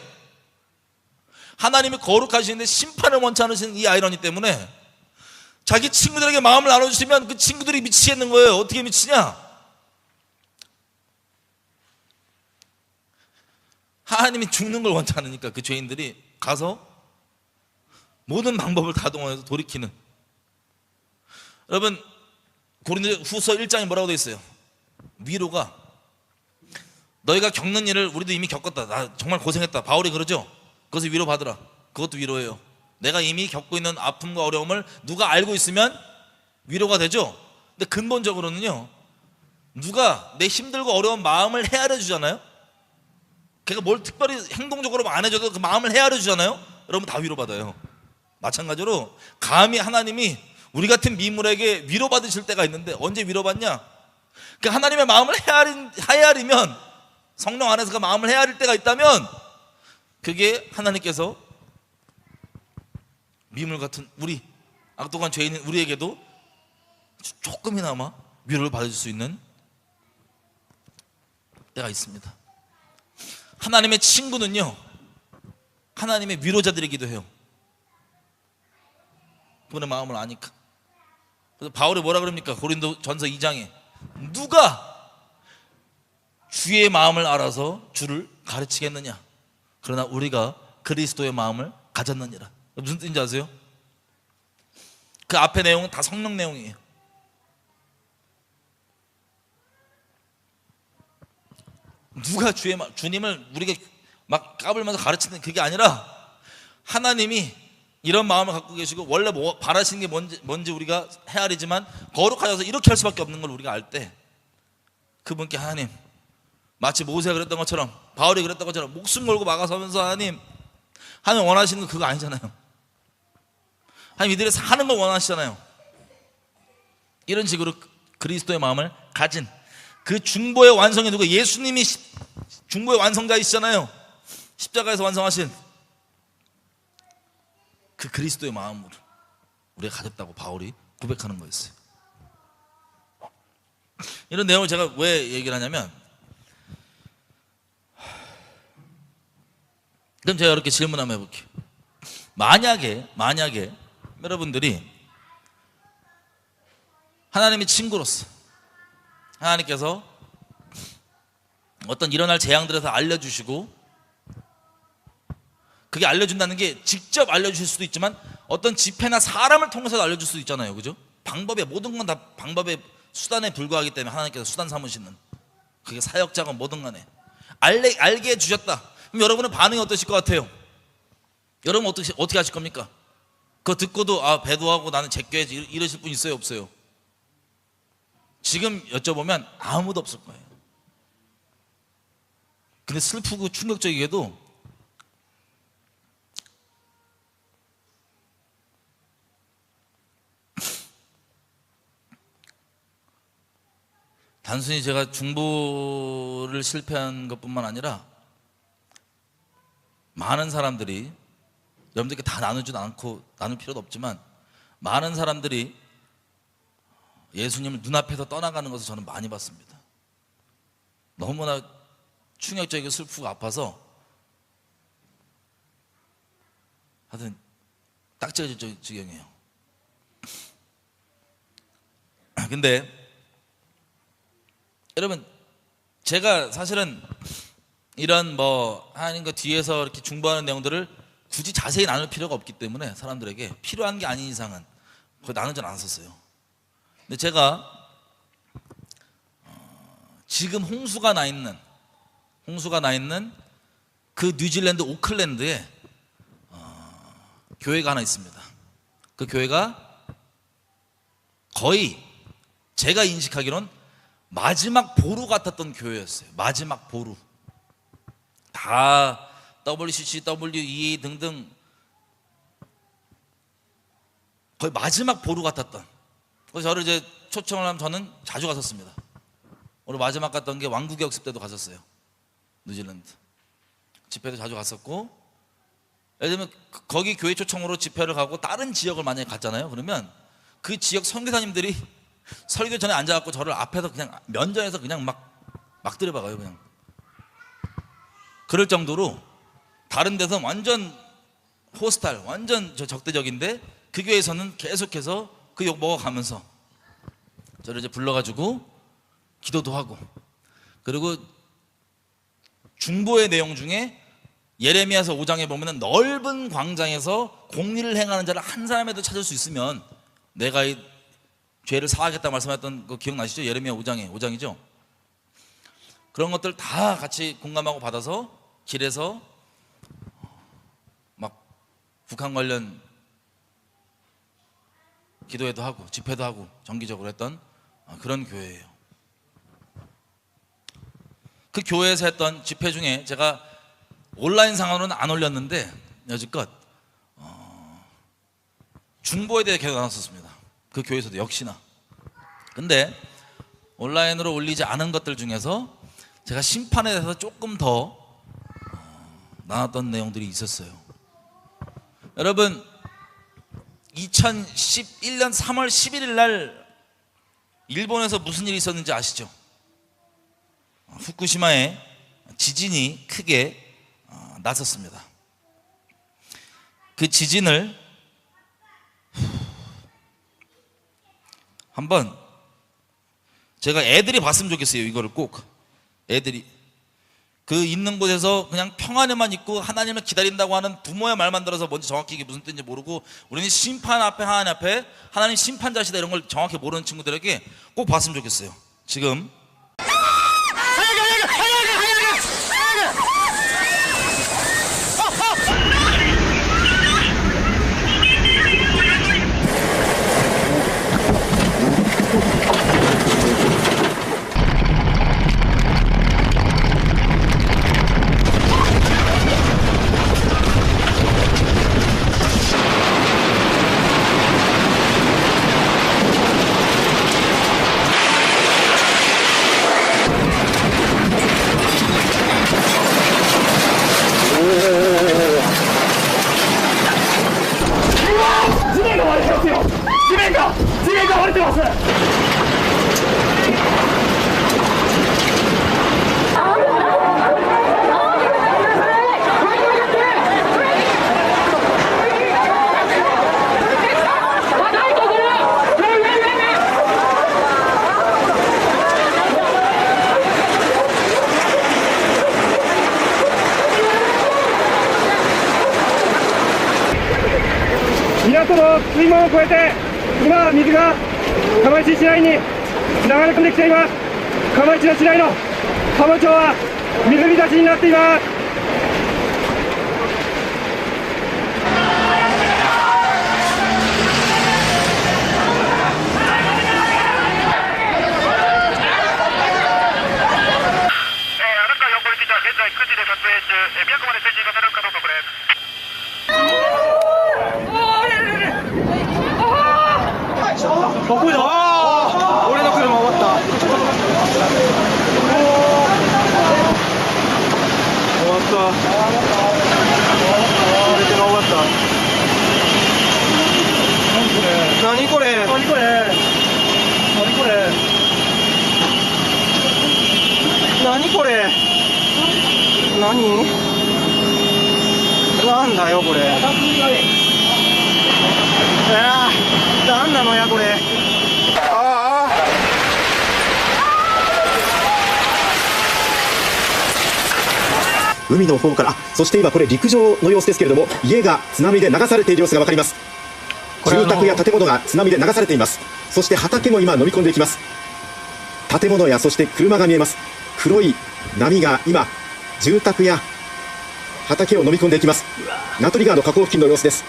하나님이 거룩하시는데 심판을 원치 않으시는 이 아이러니 때문에 자기 친구들에게 마음을 나눠주시면 그 친구들이 미치겠는 거예요. 어떻게 미치냐? 하나님이 죽는 걸 원치 않으니까 그 죄인들이 가서 모든 방법을 다 동원해서 돌이키는. 여러분, 고린도후서 1장에 뭐라고 되어 있어요? 위로가, 너희가 겪는 일을 우리도 이미 겪었다, 나 정말 고생했다, 바울이 그러죠. 그것을 위로받으라. 그것도 위로예요. 내가 이미 겪고 있는 아픔과 어려움을 누가 알고 있으면 위로가 되죠. 근데 근본적으로는요, 누가 내 힘들고 어려운 마음을 헤아려 주잖아요. 걔가 뭘 특별히 행동적으로 안 해줘도 그 마음을 헤아려 주잖아요. 여러분 다 위로받아요. 마찬가지로 감히 하나님이 우리 같은 미물에게 위로받으실 때가 있는데, 언제 위로받냐? 그 하나님의 마음을 헤아리면, 성령 안에서 그 마음을 헤아릴 때가 있다면, 그게 하나님께서 미물 같은 우리 악독한 죄인인 우리에게도 조금이나마 위로를 받을 수 있는 때가 있습니다. 하나님의 친구는요, 하나님의 위로자들이기도 해요. 그분의 마음을 아니까. 그래서 바울이 뭐라 그럽니까? 고린도 전서 2장에 누가 주의 마음을 알아서 주를 가르치겠느냐? 그러나 우리가 그리스도의 마음을 가졌느니라. 무슨 뜻인지 아세요? 그 앞에 내용은 다 성령 내용이에요. 누가 주님을 우리가 막 까불면서 가르치는 그게 아니라, 하나님이 이런 마음을 갖고 계시고 원래 뭐 바라시는 게 뭔지 우리가 헤아리지만 거룩하셔서 이렇게 할 수밖에 없는 걸 우리가 알 때, 그분께 하나님, 마치 모세가 그랬던 것처럼, 바울이 그랬던 것처럼 목숨 걸고 막아서면서 하나님 원하시는 거 그거 아니잖아요. 하나님 이들이 사는 걸 원하시잖아요. 이런 식으로 그리스도의 마음을 가진 그 중보의 완성이 누구? 예수님이 중보의 완성자이시잖아요. 십자가에서 완성하신 그 그리스도의 마음으로 우리가 가졌다고 바울이 고백하는 거였어요. 이런 내용을 제가 왜 얘기를 하냐면, 그럼 제가 이렇게 질문 한번 해볼게요. 만약에 여러분들이 하나님의 친구로서 하나님께서 어떤 일어날 재앙들에서 알려주시고, 그게 알려준다는 게 직접 알려주실 수도 있지만 어떤 집회나 사람을 통해서 알려줄 수도 있잖아요. 그죠? 모든 건 다 방법의 수단에 불과하기 때문에 하나님께서 수단 삼으시는, 그게 사역자건 뭐든 간에. 알게 해주셨다. 그럼 여러분은 반응이 어떠실 것 같아요? 여러분 어떻게 하실 겁니까? 그거 듣고도 배도하고 나는 제껴야지 이러실 분 있어요, 없어요? 지금 여쭤보면 아무도 없을 거예요. 근데 슬프고 충격적이게도 단순히 제가 중보를 실패한 것뿐만 아니라 많은 사람들이, 여러분들께 다 나누지도 않고 나눌 필요도 없지만, 많은 사람들이 예수님을 눈앞에서 떠나가는 것을 저는 많이 봤습니다. 너무나 충격적이고 슬프고 아파서 하여튼 딱지가 지경이에요. 근데 여러분, 제가 사실은 이런 하나님과 뒤에서 이렇게 중보하는 내용들을 굳이 자세히 나눌 필요가 없기 때문에 사람들에게 필요한 게 아닌 이상은 거의 나누지 않았었어요. 근데 제가 지금 홍수가 나 있는 그 뉴질랜드 오클랜드에 교회가 하나 있습니다. 그 교회가 거의 제가 인식하기로는 마지막 보루 같았던 교회였어요. 마지막 보루. 다 WCC, WEA 등등 거의 마지막 보루 같았던. 그래서 저를 이제 초청을 하면 저는 자주 갔었습니다. 오늘 마지막 갔던 게 왕국의 역습 때도 갔었어요. 뉴질랜드 집회도 자주 갔었고, 예를 들면 거기 교회 초청으로 집회를 가고 다른 지역을 만약에 갔잖아요. 그러면 그 지역 선교사님들이 설교 전에 앉아갖고 저를 앞에서 그냥 면전에서 그냥 막 들여박아요. 그냥 그럴 정도로 다른 데서 완전 호스탈, 완전 적대적인데 그 교회에서는 계속해서 그 욕 먹어가면서 저를 이제 불러가지고 기도도 하고, 그리고 중보의 내용 중에 예레미야서 5장에 보면은 넓은 광장에서 공리를 행하는 자를 한 사람에도 찾을 수 있으면 내가 이 죄를 사하겠다 말씀했던 거 기억나시죠? 예레미야 5장이죠? 그런 것들 다 같이 공감하고 받아서 길에서 막 북한 관련 기도회도 하고 집회도 하고 정기적으로 했던 그런 교회예요. 그 교회에서 했던 집회 중에 제가 온라인 상으로는 안 올렸는데 여지껏 중보에 대해 계속 나눴었습니다. 그 교회에서도 역시나. 근데 온라인으로 올리지 않은 것들 중에서 제가 심판에 대해서 조금 더 나눴던 내용들이 있었어요. 여러분, 2011년 3월 11일 날 일본에서 무슨 일이 있었는지 아시죠? 후쿠시마에 지진이 크게 났었습니다. 그 지진을 한번 제가 애들이 봤으면 좋겠어요. 이거를 꼭 애들이 그 있는 곳에서 그냥 평안에만 있고 하나님을 기다린다고 하는 부모의 말만 들어서 뭔지 정확히 이게 무슨 뜻인지 모르고, 우리는 심판 앞에 하나님 앞에 하나님 심판자시다 이런 걸 정확히 모르는 친구들에게 꼭 봤으면 좋겠어요. 지금港の水門を越えて今水が釜石市内に流れ込んできています。釜石の市内の浜町は水浸しになっています。何これなんだよこれ。なんなのやこれ。海の方から、そして今これ陸上の様子ですけれども、家が津波で流されている様子がわかります。住宅や建物が津波で流されています。そして畑も今飲み込んでいきます。建物やそして車が見えます。黒い波が今住宅や畑を飲み込んでいきます。名取川の河口付近の様子です。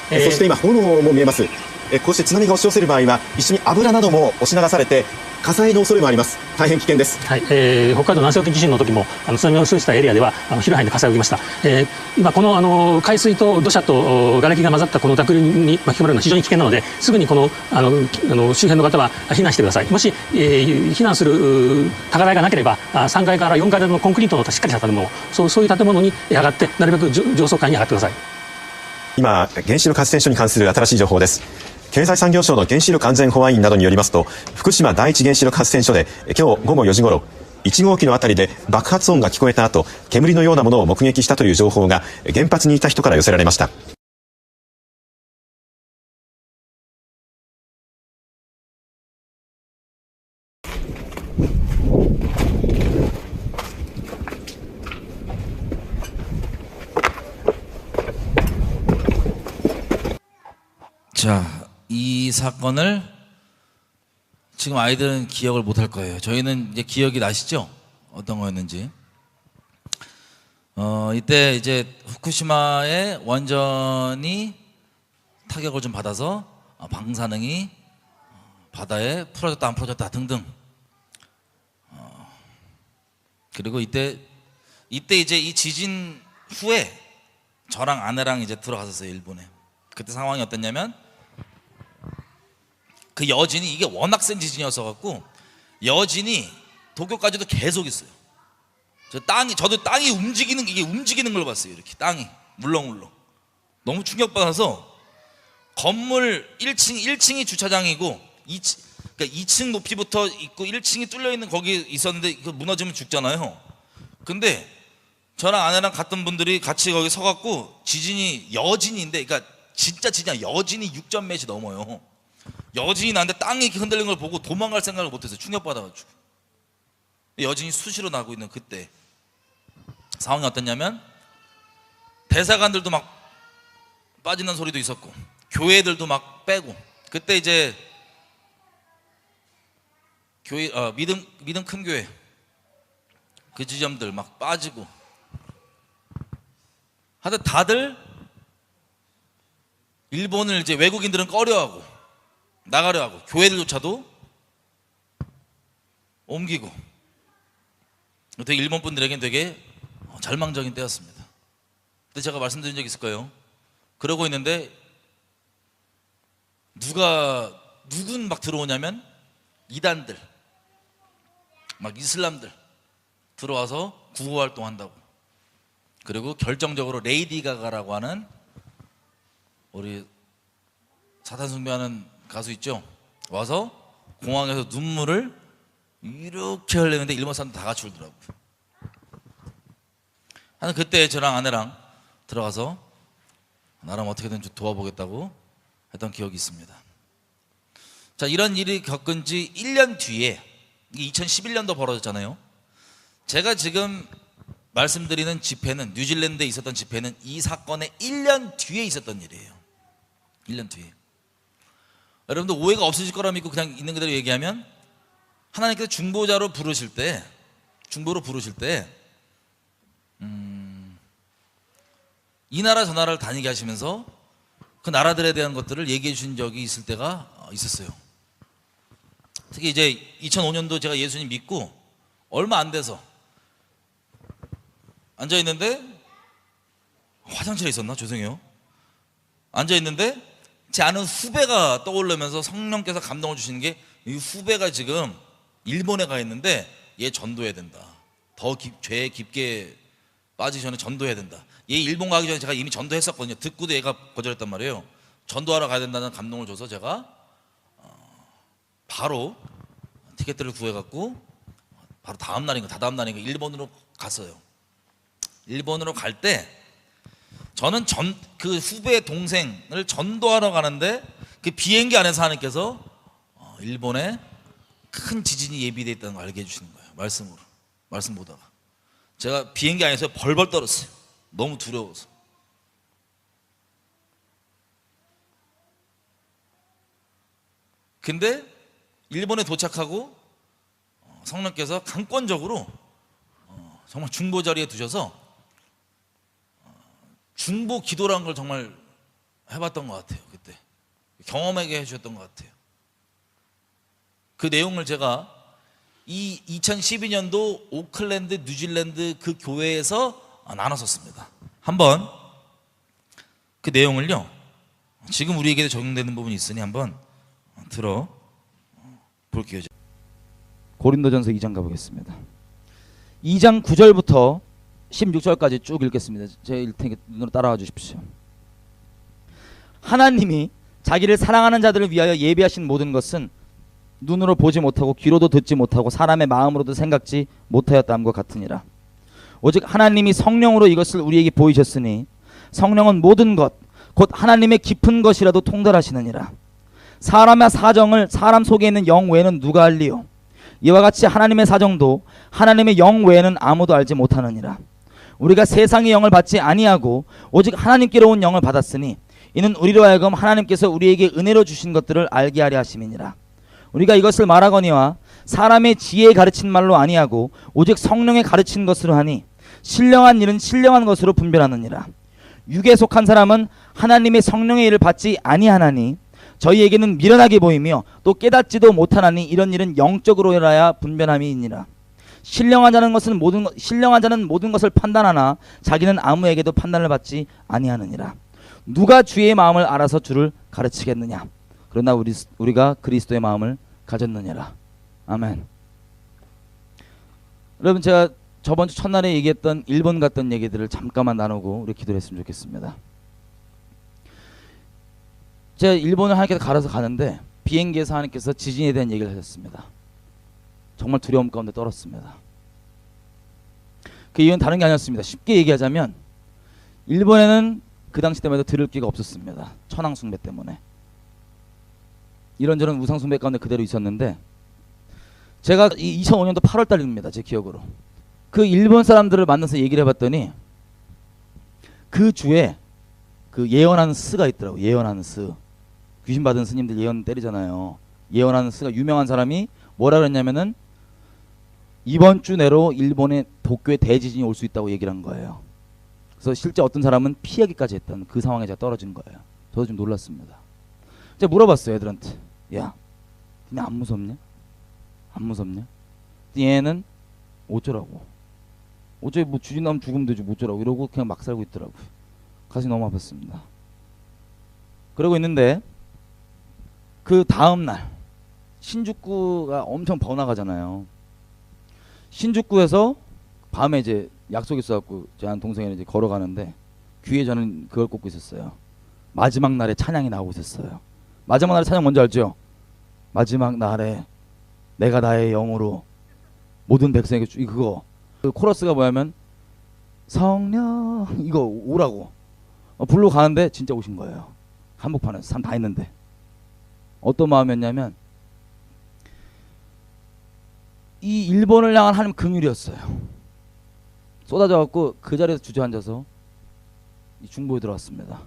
そして今炎も見えます。こうして津波が押し寄せる場合は一緒に油なども押し流されて火災の恐れもあります。大変危険です。はい、北海道南西沖地震の時も津波が押し寄せたエリアでは広い範囲で火災を受けました。今この海水と土砂と瓦礫が混ざったこの濁流に巻き込まれるのは非常に危険なので、すぐにこの周辺の方は避難してください。もし、避難する高台がなければ3階から4階建てのコンクリートのしっかりした建物、そういう建物に上がってなるべく上層階に上がってください。今原子力発電所に関する新しい情報です。経済産業省の原子力安全保安院などによりますと、福島第一原子力発電所で今日午後4時ごろ、1号機のあたりで爆発音が聞こえた後、煙のようなものを目撃したという情報が原発にいた人から寄せられました。자, 이 사건을 지금 아이들은 기억을 못할 거예요. 저희는 이제 기억이 나시죠? 어떤 거였는지. 이때 이제 후쿠시마의 원전이 타격을 좀 받아서 방사능이 바다에 풀어졌다 안 풀어졌다 등등. 그리고 이때 이제 이 지진 후에 저랑 아내랑 이제 들어갔었어요, 일본에. 그때 상황이 어땠냐면 그 여진이 이게 워낙 센 지진이었어 갖고 여진이 도쿄까지도 계속 있어요. 저도 땅이 움직이는 걸 봤어요. 이렇게 땅이 물렁물렁. 너무 충격받아서 건물 1층이 주차장이고 2층 높이부터 있고 1층이 뚫려 있는 거기 있었는데 이거 무너지면 죽잖아요. 근데 저랑 아내랑 갔던 분들이 같이 거기 서 갖고 지진이 여진인데, 그러니까 진짜 지진이야. 여진이 6.몇이 넘어요. 여진이 나는데 땅이 이렇게 흔들리는 걸 보고 도망갈 생각을 못했어요. 충격받아가지고. 여진이 수시로 나고 있는 그때 상황이 어땠냐면, 대사관들도 막 빠지는 소리도 있었고 교회들도 막 빼고, 그때 이제 교회 믿음 큰 교회 그 지점들 막 빠지고 하여튼 다들 일본을 이제 외국인들은 꺼려하고 나가려 하고 교회들조차도 옮기고, 되게 일본 분들에겐 되게 절망적인 때였습니다. 근데 제가 말씀드린 적 있을 거예요. 그러고 있는데 누군 막 들어오냐면 이단들 막 이슬람들 들어와서 구호 활동한다고. 그리고 결정적으로 레이디 가가라고 하는 우리 사탄 숭배하는 가수 있죠? 와서 공항에서 눈물을 이렇게 흘리는데 일본 사람들 다 같이 울더라고요. 하여튼 그때 저랑 아내랑 들어가서 나름 어떻게든 좀 도와보겠다고 했던 기억이 있습니다. 자, 이런 일이 겪은 지 1년 뒤에 2011년도 벌어졌잖아요. 제가 지금 말씀드리는 집회는, 뉴질랜드에 있었던 집회는 이 사건의 1년 뒤에 있었던 일이에요. 1년 뒤에. 여러분들 오해가 없으실 거라 믿고 그냥 있는 그대로 얘기하면, 하나님께서 중보자로 부르실 때 중보로 부르실 때 이 나라 저 나라를 다니게 하시면서 그 나라들에 대한 것들을 얘기해 주신 적이 있을 때가 있었어요. 특히 이제 2005년도 제가 예수님 믿고 얼마 안 돼서 앉아 있는데, 화장실에 있었나? 죄송해요. 앉아 있는데 제 아는 후배가 떠오르면서 성령께서 감동을 주시는 게, 이 후배가 지금 일본에 가 있는데 얘 전도해야 된다. 더 죄에 깊게 빠지기 전에 전도해야 된다. 얘 일본 가기 전에 제가 이미 전도했었거든요. 듣고도 얘가 거절했단 말이에요. 전도하러 가야 된다는 감동을 줘서 제가 바로 티켓들을 구해갖고 바로 다음 날인가 다다음 날인가 일본으로 갔어요. 일본으로 갈 때 저는 그 후배의 동생을 전도하러 가는데 그 비행기 안에서 하나님께서 일본에 큰 지진이 예비되어 있다는 걸 알게 해주시는 거예요. 말씀 보다가 제가 비행기 안에서 벌벌 떨었어요. 너무 두려워서. 근데 일본에 도착하고 성령께서 강권적으로 정말 중보 자리에 두셔서 중보 기도라는 걸 정말 해봤던 것 같아요. 그때 경험하게 해주셨던 것 같아요. 그 내용을 제가 이 2012년도 오클랜드 뉴질랜드 그 교회에서 나눴었습니다. 한번 그 내용을요, 지금 우리에게도 적용되는 부분이 있으니 한번 들어 볼게요. 고린도전서 2장 가보겠습니다. 2장 9절부터 16절까지 쭉 읽겠습니다. 제가 읽을 테니까 눈으로 따라와 주십시오. 하나님이 자기를 사랑하는 자들을 위하여 예비하신 모든 것은 눈으로 보지 못하고 귀로도 듣지 못하고 사람의 마음으로도 생각지 못하였다함과 같으니라. 오직 하나님이 성령으로 이것을 우리에게 보이셨으니 성령은 모든 것 곧 하나님의 깊은 것이라도 통달하시느니라. 사람의 사정을 사람 속에 있는 영 외에는 누가 알리요? 이와 같이 하나님의 사정도 하나님의 영 외에는 아무도 알지 못하느니라. 우리가 세상의 영을 받지 아니하고 오직 하나님께로 온 영을 받았으니 이는 우리로 하여금 하나님께서 우리에게 은혜로 주신 것들을 알게 하려 하심이니라. 우리가 이것을 말하거니와 사람의 지혜에 가르친 말로 아니하고 오직 성령의 가르친 것으로 하니 신령한 일은 신령한 것으로 분별하느니라. 육에 속한 사람은 하나님의 성령의 일을 받지 아니하나니 저희에게는 미련하게 보이며 또 깨닫지도 못하나니 이런 일은 영적으로라야 분별함이니라. 신령한 자는 모든 것을 판단하나 자기는 아무에게도 판단을 받지 아니하느니라. 누가 주의 마음을 알아서 주를 가르치겠느냐? 그러나 우리가 그리스도의 마음을 가졌느니라. 아멘. 여러분, 제가 저번 주 첫날에 얘기했던 일본 갔던 얘기들을 잠깐만 나누고 우리 기도를 했으면 좋겠습니다. 제가 일본을 하나님께서 가려서 가는데 비행기에서 하나님께서 지진에 대한 얘기를 하셨습니다. 정말 두려움 가운데 떨었습니다. 그 이유는 다른 게 아니었습니다. 쉽게 얘기하자면 일본에는 그 당시 때만 해도 들을 기가 없었습니다. 천황 숭배 때문에. 이런저런 우상 숭배 가운데 그대로 있었는데, 제가 2005년도 8월 달입니다. 제 기억으로. 그 일본 사람들을 만나서 얘기를 해봤더니 그 주에 그 예언하는 스가 있더라고요. 예언하는 스. 귀신 받은 스님들 예언 때리잖아요. 예언하는 스가 유명한 사람이 뭐라 그랬냐면은 이번 주 내로 일본의 도쿄에 대지진이 올 수 있다고 얘기를 한 거예요. 그래서 실제 어떤 사람은 피하기까지 했던 그 상황에 제가 떨어진 거예요. 저도 좀 놀랐습니다. 제가 물어봤어요, 애들한테. 야, 니네 안 무섭냐? 안 무섭냐? 얘는 어쩌라고? 어차피 뭐 주진 나면 죽으면 되지 뭐 어쩌라고 이러고 그냥 막 살고 있더라고요. 가슴이 너무 아팠습니다. 그러고 있는데 그 다음날 신주쿠가 엄청 번화가잖아요. 신주쿠에서 밤에 이제 약속이 있어갖고 제 한 동생이 이제 걸어가는데 귀에 저는 그걸 꽂고 있었어요. 마지막 날에 찬양이 나오고 있었어요. 마지막 날에 찬양 뭔지 알죠? 마지막 날에 내가 나의 영으로 모든 백성에게 그거. 그 코러스가 뭐냐면 성령 이거 오라고 불러 가는데 진짜 오신 거예요. 한복판에서 사람 다 있는데. 어떤 마음이었냐면 이 일본을 향한 하나님 긍휼이었어요. 쏟아져 갖고 그 자리에서 주저앉아서 이 중보에 들어왔습니다.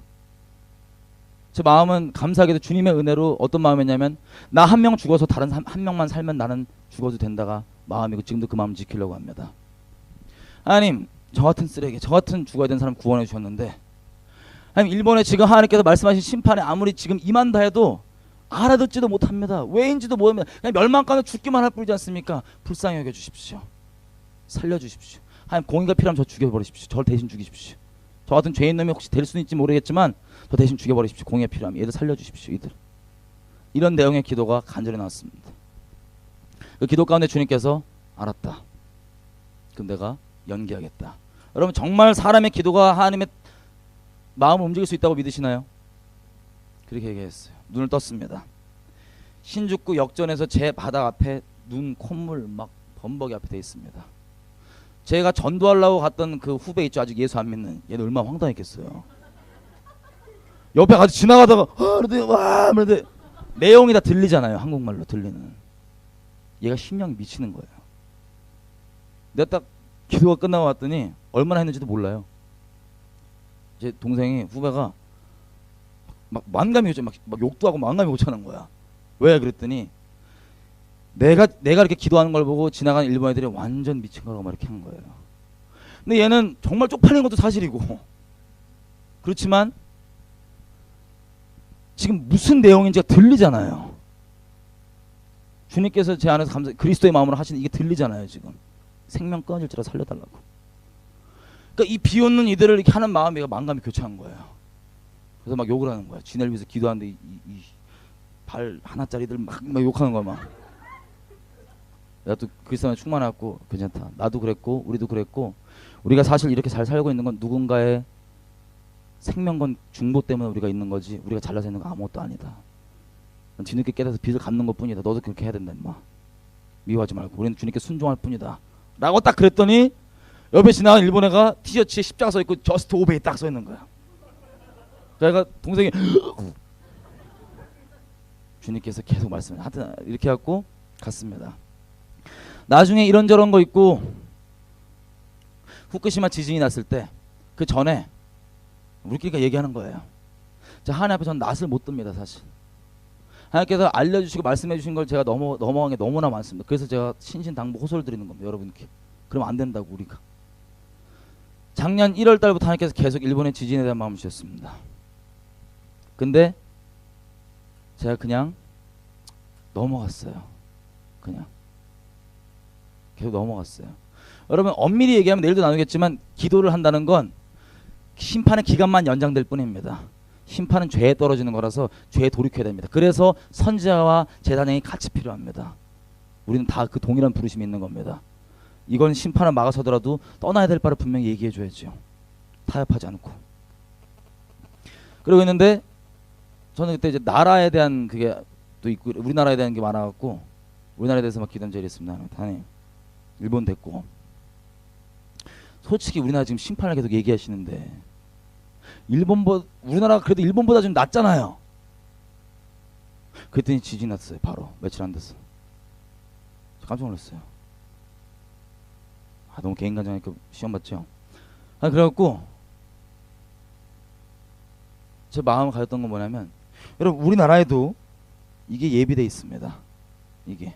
제 마음은 감사하게도 주님의 은혜로 어떤 마음이었냐면 나 한 명 죽어서 다른 한 명만 살면 나는 죽어도 된다가 마음이고 지금도 그 마음 지키려고 합니다. 하나님, 저 같은 쓰레기, 저 같은 죽어야 되는 사람 구원해 주셨는데, 하나님, 일본에 지금 하나님께서 말씀하신 심판에 아무리 지금 임한다 해도 알아듣지도 못합니다. 왜인지도 모릅니다. 그냥 멸망가는 죽기만 할 뿐이지 않습니까? 불쌍히 여겨 주십시오. 살려 주십시오. 하나님, 공의가 필요하면 저 죽여버리십시오. 저를 대신 죽이십시오. 저 같은 죄인 놈이 혹시 될 수는 있지 모르겠지만 저 대신 죽여버리십시오. 공의가 필요하면 얘들 살려주십시오. 이들. 이런 내용의 기도가 간절히 나왔습니다. 그 기도 가운데 주님께서 알았다. 그럼 내가 연기하겠다. 여러분, 정말 사람의 기도가 하나님의 마음을 움직일 수 있다고 믿으시나요? 그렇게 얘기했어요. 눈을 떴습니다. 신주쿠 역전에서 제 바닥 앞에 눈, 콧물 막 범벅이 앞에 돼 있습니다. 제가 전도하려고 갔던 그 후배 있죠, 아직 예수 안 믿는. 얘는 얼마나 황당했겠어요. 옆에 같이 지나가다가 그런데 내용이 다 들리잖아요. 한국말로 들리는. 얘가 심령이 미치는 거예요. 내가 딱 기도가 끝나고 왔더니 얼마나 했는지도 몰라요. 제 동생이, 후배가 막 만감이 오죠. 막 욕도 하고 만감이 오자는 거야. 왜 그랬더니 내가 이렇게 기도하는 걸 보고 지나가는 일본 애들이 완전 미친 거라고 막 이렇게 한 거예요. 근데 얘는 정말 쪽팔린 것도 사실이고, 그렇지만 지금 무슨 내용인지가 들리잖아요. 주님께서 제 안에서 그리스도의 마음으로 하시는 이게 들리잖아요. 지금 생명 끊어질지라 살려달라고. 그러니까 이 비웃는 이들을 이렇게 하는 마음이 만감이 교차한 거예요. 그래서 막 욕을 하는 거야. 지네를 위해서 기도하는데 이 발 하나짜리들 막 욕하는 거야. 막 내가 또 그리스도에 충만해갖고 괜찮다. 나도 그랬고 우리도 그랬고, 우리가 사실 이렇게 잘 살고 있는 건 누군가의 생명건 중보 때문에 우리가 있는 거지, 우리가 잘나서 있는 거 아무것도 아니다. 뒤늦게 깨달아서 빚을 갚는 것 뿐이다. 너도 그렇게 해야 된다 임마. 미워하지 말고 우리는 주님께 순종할 뿐이다 라고 딱 그랬더니 옆에 지나간 일본 애가 티셔츠에 십자가 써있고 저스트 오베이 딱 써있는 거야. 내가 동생이 주님께서 계속 말씀을 하여튼 이렇게 해갖고 갔습니다. 나중에 이런저런 거 있고, 후쿠시마 지진이 났을 때 그 전에 우리끼리 얘기하는 거예요. 자, 하나님 앞에 전 낯을 못 듭니다. 사실 하나님께서 알려주시고 말씀해 주신 걸 제가 넘어간 게 너무나 많습니다. 그래서 제가 신신당부 호소를 드리는 겁니다. 여러분께. 그러면 안 된다고. 우리가 작년 1월 달부터 하나님께서 계속 일본의 지진에 대한 마음을 주셨습니다. 근데 제가 그냥 넘어갔어요. 그냥 계속 넘어갔어요. 여러분, 엄밀히 얘기하면 내일도 나누겠지만 기도를 한다는 건 심판의 기간만 연장될 뿐입니다. 심판은 죄에 떨어지는 거라서 죄에 돌이켜야 됩니다. 그래서 선지자와 제사장이 같이 필요합니다. 우리는 다 그 동일한 부르심이 있는 겁니다. 이건 심판을 막아서더라도 떠나야 될 바를 분명히 얘기해 줘야죠. 타협하지 않고. 그러고 있는데 저는 그때 이제 나라에 대한 그게 또 있고, 우리나라에 대한 게 많아갖고 우리나라에 대해서 막 기도한 적이 있습니다. 하나님, 일본 됐고, 솔직히 우리나라 지금 심판을 계속 얘기하시는데 우리나라가 그래도 일본보다 좀 낫잖아요. 그랬더니 지진 났어요. 바로 며칠 안 됐어. 깜짝 놀랐어요. 너무 개인간장하니까 시험 봤죠. 그래갖고 제 마음을 가졌던 건 뭐냐면, 여러분, 우리나라에도 이게 예비돼 있습니다. 이게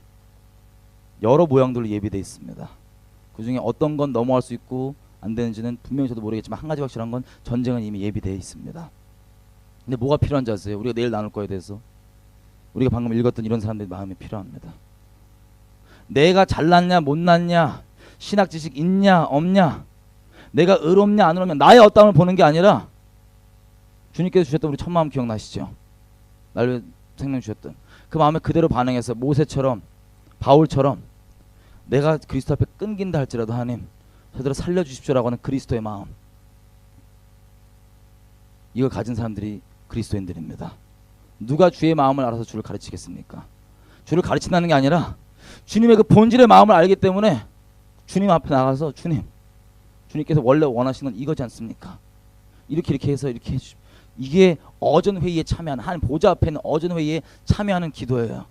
여러 모양들로 예비돼 있습니다. 그 중에 어떤 건 넘어갈 수 있고 안 되는지는 분명히 저도 모르겠지만 한 가지 확실한 건 전쟁은 이미 예비되어 있습니다. 근데 뭐가 필요한지 아세요? 우리가 내일 나눌 거에 대해서 우리가 방금 읽었던 이런 사람들의 마음이 필요합니다. 내가 잘났냐 못났냐, 신학 지식 있냐 없냐, 내가 의롭냐 안 의롭냐, 나의 어떠함을 보는 게 아니라 주님께서 주셨던 우리 첫 마음 기억나시죠? 날 위해 생명 주셨던 그 마음에 그대로 반응해서 모세처럼 바울처럼 내가 그리스도 앞에 끊긴다 할지라도 하나님 저들을 살려주십시오라고 하는 그리스도의 마음, 이걸 가진 사람들이 그리스도인들입니다. 누가 주의 마음을 알아서 주를 가르치겠습니까? 주를 가르친다는 게 아니라 주님의 그 본질의 마음을 알기 때문에 주님 앞에 나가서 주님께서 원래 원하시는 건 이거지 않습니까? 이렇게 해서 이렇게 해주십시오. 이게 어전회의에 참여하는, 하나님 보좌 앞에 있는 어전회의에 참여하는 기도예요.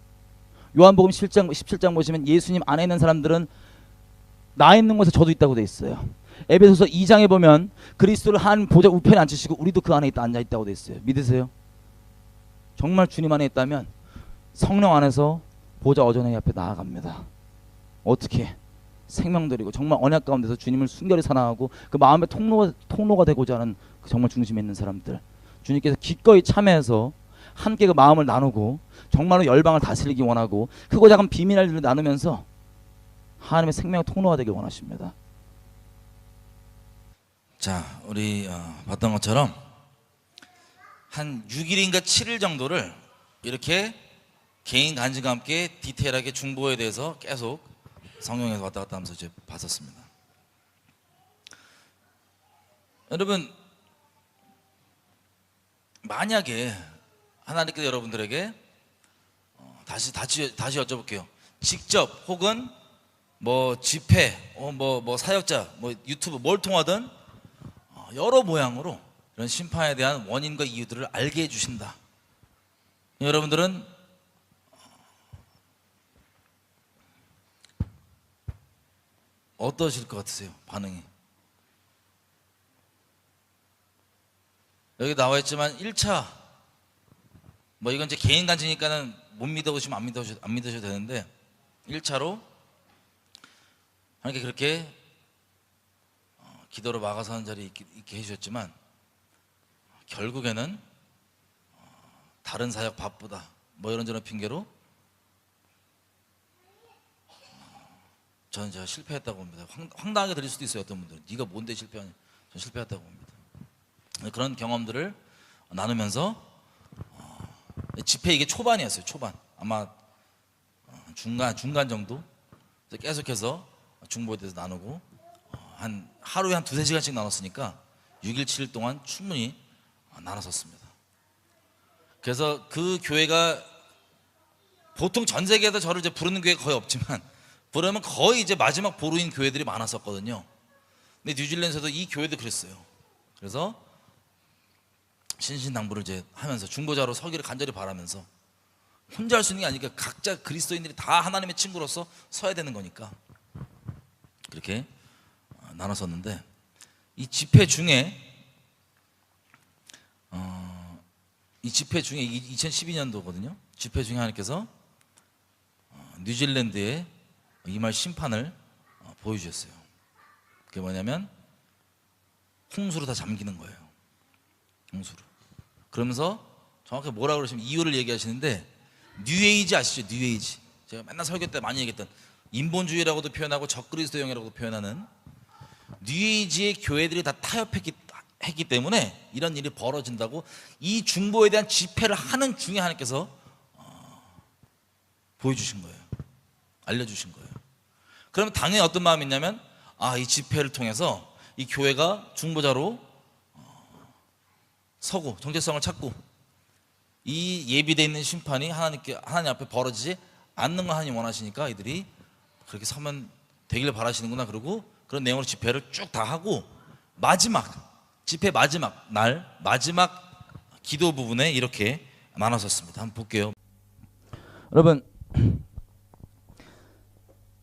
요한복음 17장 보시면 예수님 안에 있는 사람들은 나 있는 곳에 저도 있다고 돼 있어요. 에베소서 2장에 보면 그리스도를 하나님 보좌 우편에 앉히시고 우리도 그 안에 앉아 있다고 돼 있어요. 믿으세요? 정말 주님 안에 있다면 성령 안에서 보좌 어전회의 앞에 나아갑니다. 어떻게 생명 드리고 정말 언약 가운데서 주님을 순결히 사랑하고 그 마음의 통로가 되고자 하는 그 정말 중심에 있는 사람들, 주님께서 기꺼이 참여해서 함께 그 마음을 나누고 정말로 열방을 다스리기 원하고 크고 작은 비밀의 일을 나누면서 하나님의 생명의 통로가 되길 원하십니다. 자, 우리 봤던 것처럼 한 6일인가 7일 정도를 이렇게 개인 간증과 함께 디테일하게 중보에 대해서 계속 성경에서 왔다 갔다 하면서 이제 봤었습니다. 여러분, 만약에 하나님께서 여러분들에게 다시 여쭤볼게요. 직접 혹은 뭐 집회, 뭐 사역자, 뭐 유튜브 뭘 통하든 여러 모양으로 이런 심판에 대한 원인과 이유들을 알게 해주신다. 여러분들은 어떠실 것 같으세요? 반응이. 여기 나와 있지만 1차 뭐 이건 이제 개인 간증이니까는 못 믿어보시면 안 믿으셔도 되는데 1차로 하나님께 그렇게 기도로 막아서 하는 자리 있게 해주셨지만 결국에는 다른 사역 바쁘다 뭐 이런저런 핑계로 저는 제가 실패했다고 봅니다. 황당하게 들릴 수도 있어요. 어떤 분들은 네가 뭔데 실패하냐. 저는 실패했다고 봅니다. 그런 경험들을 나누면서 집회 이게 초반이었어요. 초반 아마 중간 정도 계속해서 중보에 대해서 나누고 한 하루에 한 2-3시간씩 나눴으니까 6일 7일 동안 충분히 나눴었습니다. 그래서 그 교회가 보통 전 세계에서 저를 이제 부르는 교회가 거의 없지만 부르면 거의 이제 마지막 보루인 교회들이 많았었거든요. 근데 뉴질랜드에서도 이 교회도 그랬어요. 그래서 신신당부를 이제 하면서 중보자로 서기를 간절히 바라면서 혼자 할 수 있는 게 아니니까 각자 그리스도인들이 다 하나님의 친구로서 서야 되는 거니까 그렇게 나눴었는데 이 집회 중에 2012년도거든요. 집회 중에 하나님께서 뉴질랜드에 임할 심판을 보여주셨어요. 그게 뭐냐면 홍수로 다 잠기는 거예요. 홍수로. 그러면서 정확히 뭐라고 그러시면 이유를 얘기하시는데 뉴에이지 아시죠? 뉴에이지. 제가 맨날 설교 때 많이 얘기했던 인본주의라고도 표현하고 적그리스도형이라고도 표현하는 뉴에이지의 교회들이 다 타협했기 때문에 이런 일이 벌어진다고 이 중보에 대한 집회를 하는 중에 하나님께서 보여주신 거예요. 알려주신 거예요. 그러면 당연히 어떤 마음이 있냐면 이 집회를 통해서 이 교회가 중보자로 서고 정체성을 찾고 이 예비되어 있는 심판이 하나님 앞에 벌어지지 않는 거 하나님 원하시니까 이들이 그렇게 서면 되기를 바라시는구나. 그러고 그런 내용으로 집회를 쭉 다 하고 집회 마지막 날 마지막 기도 부분에 이렇게 나눴었습니다. 한번 볼게요. 여러분,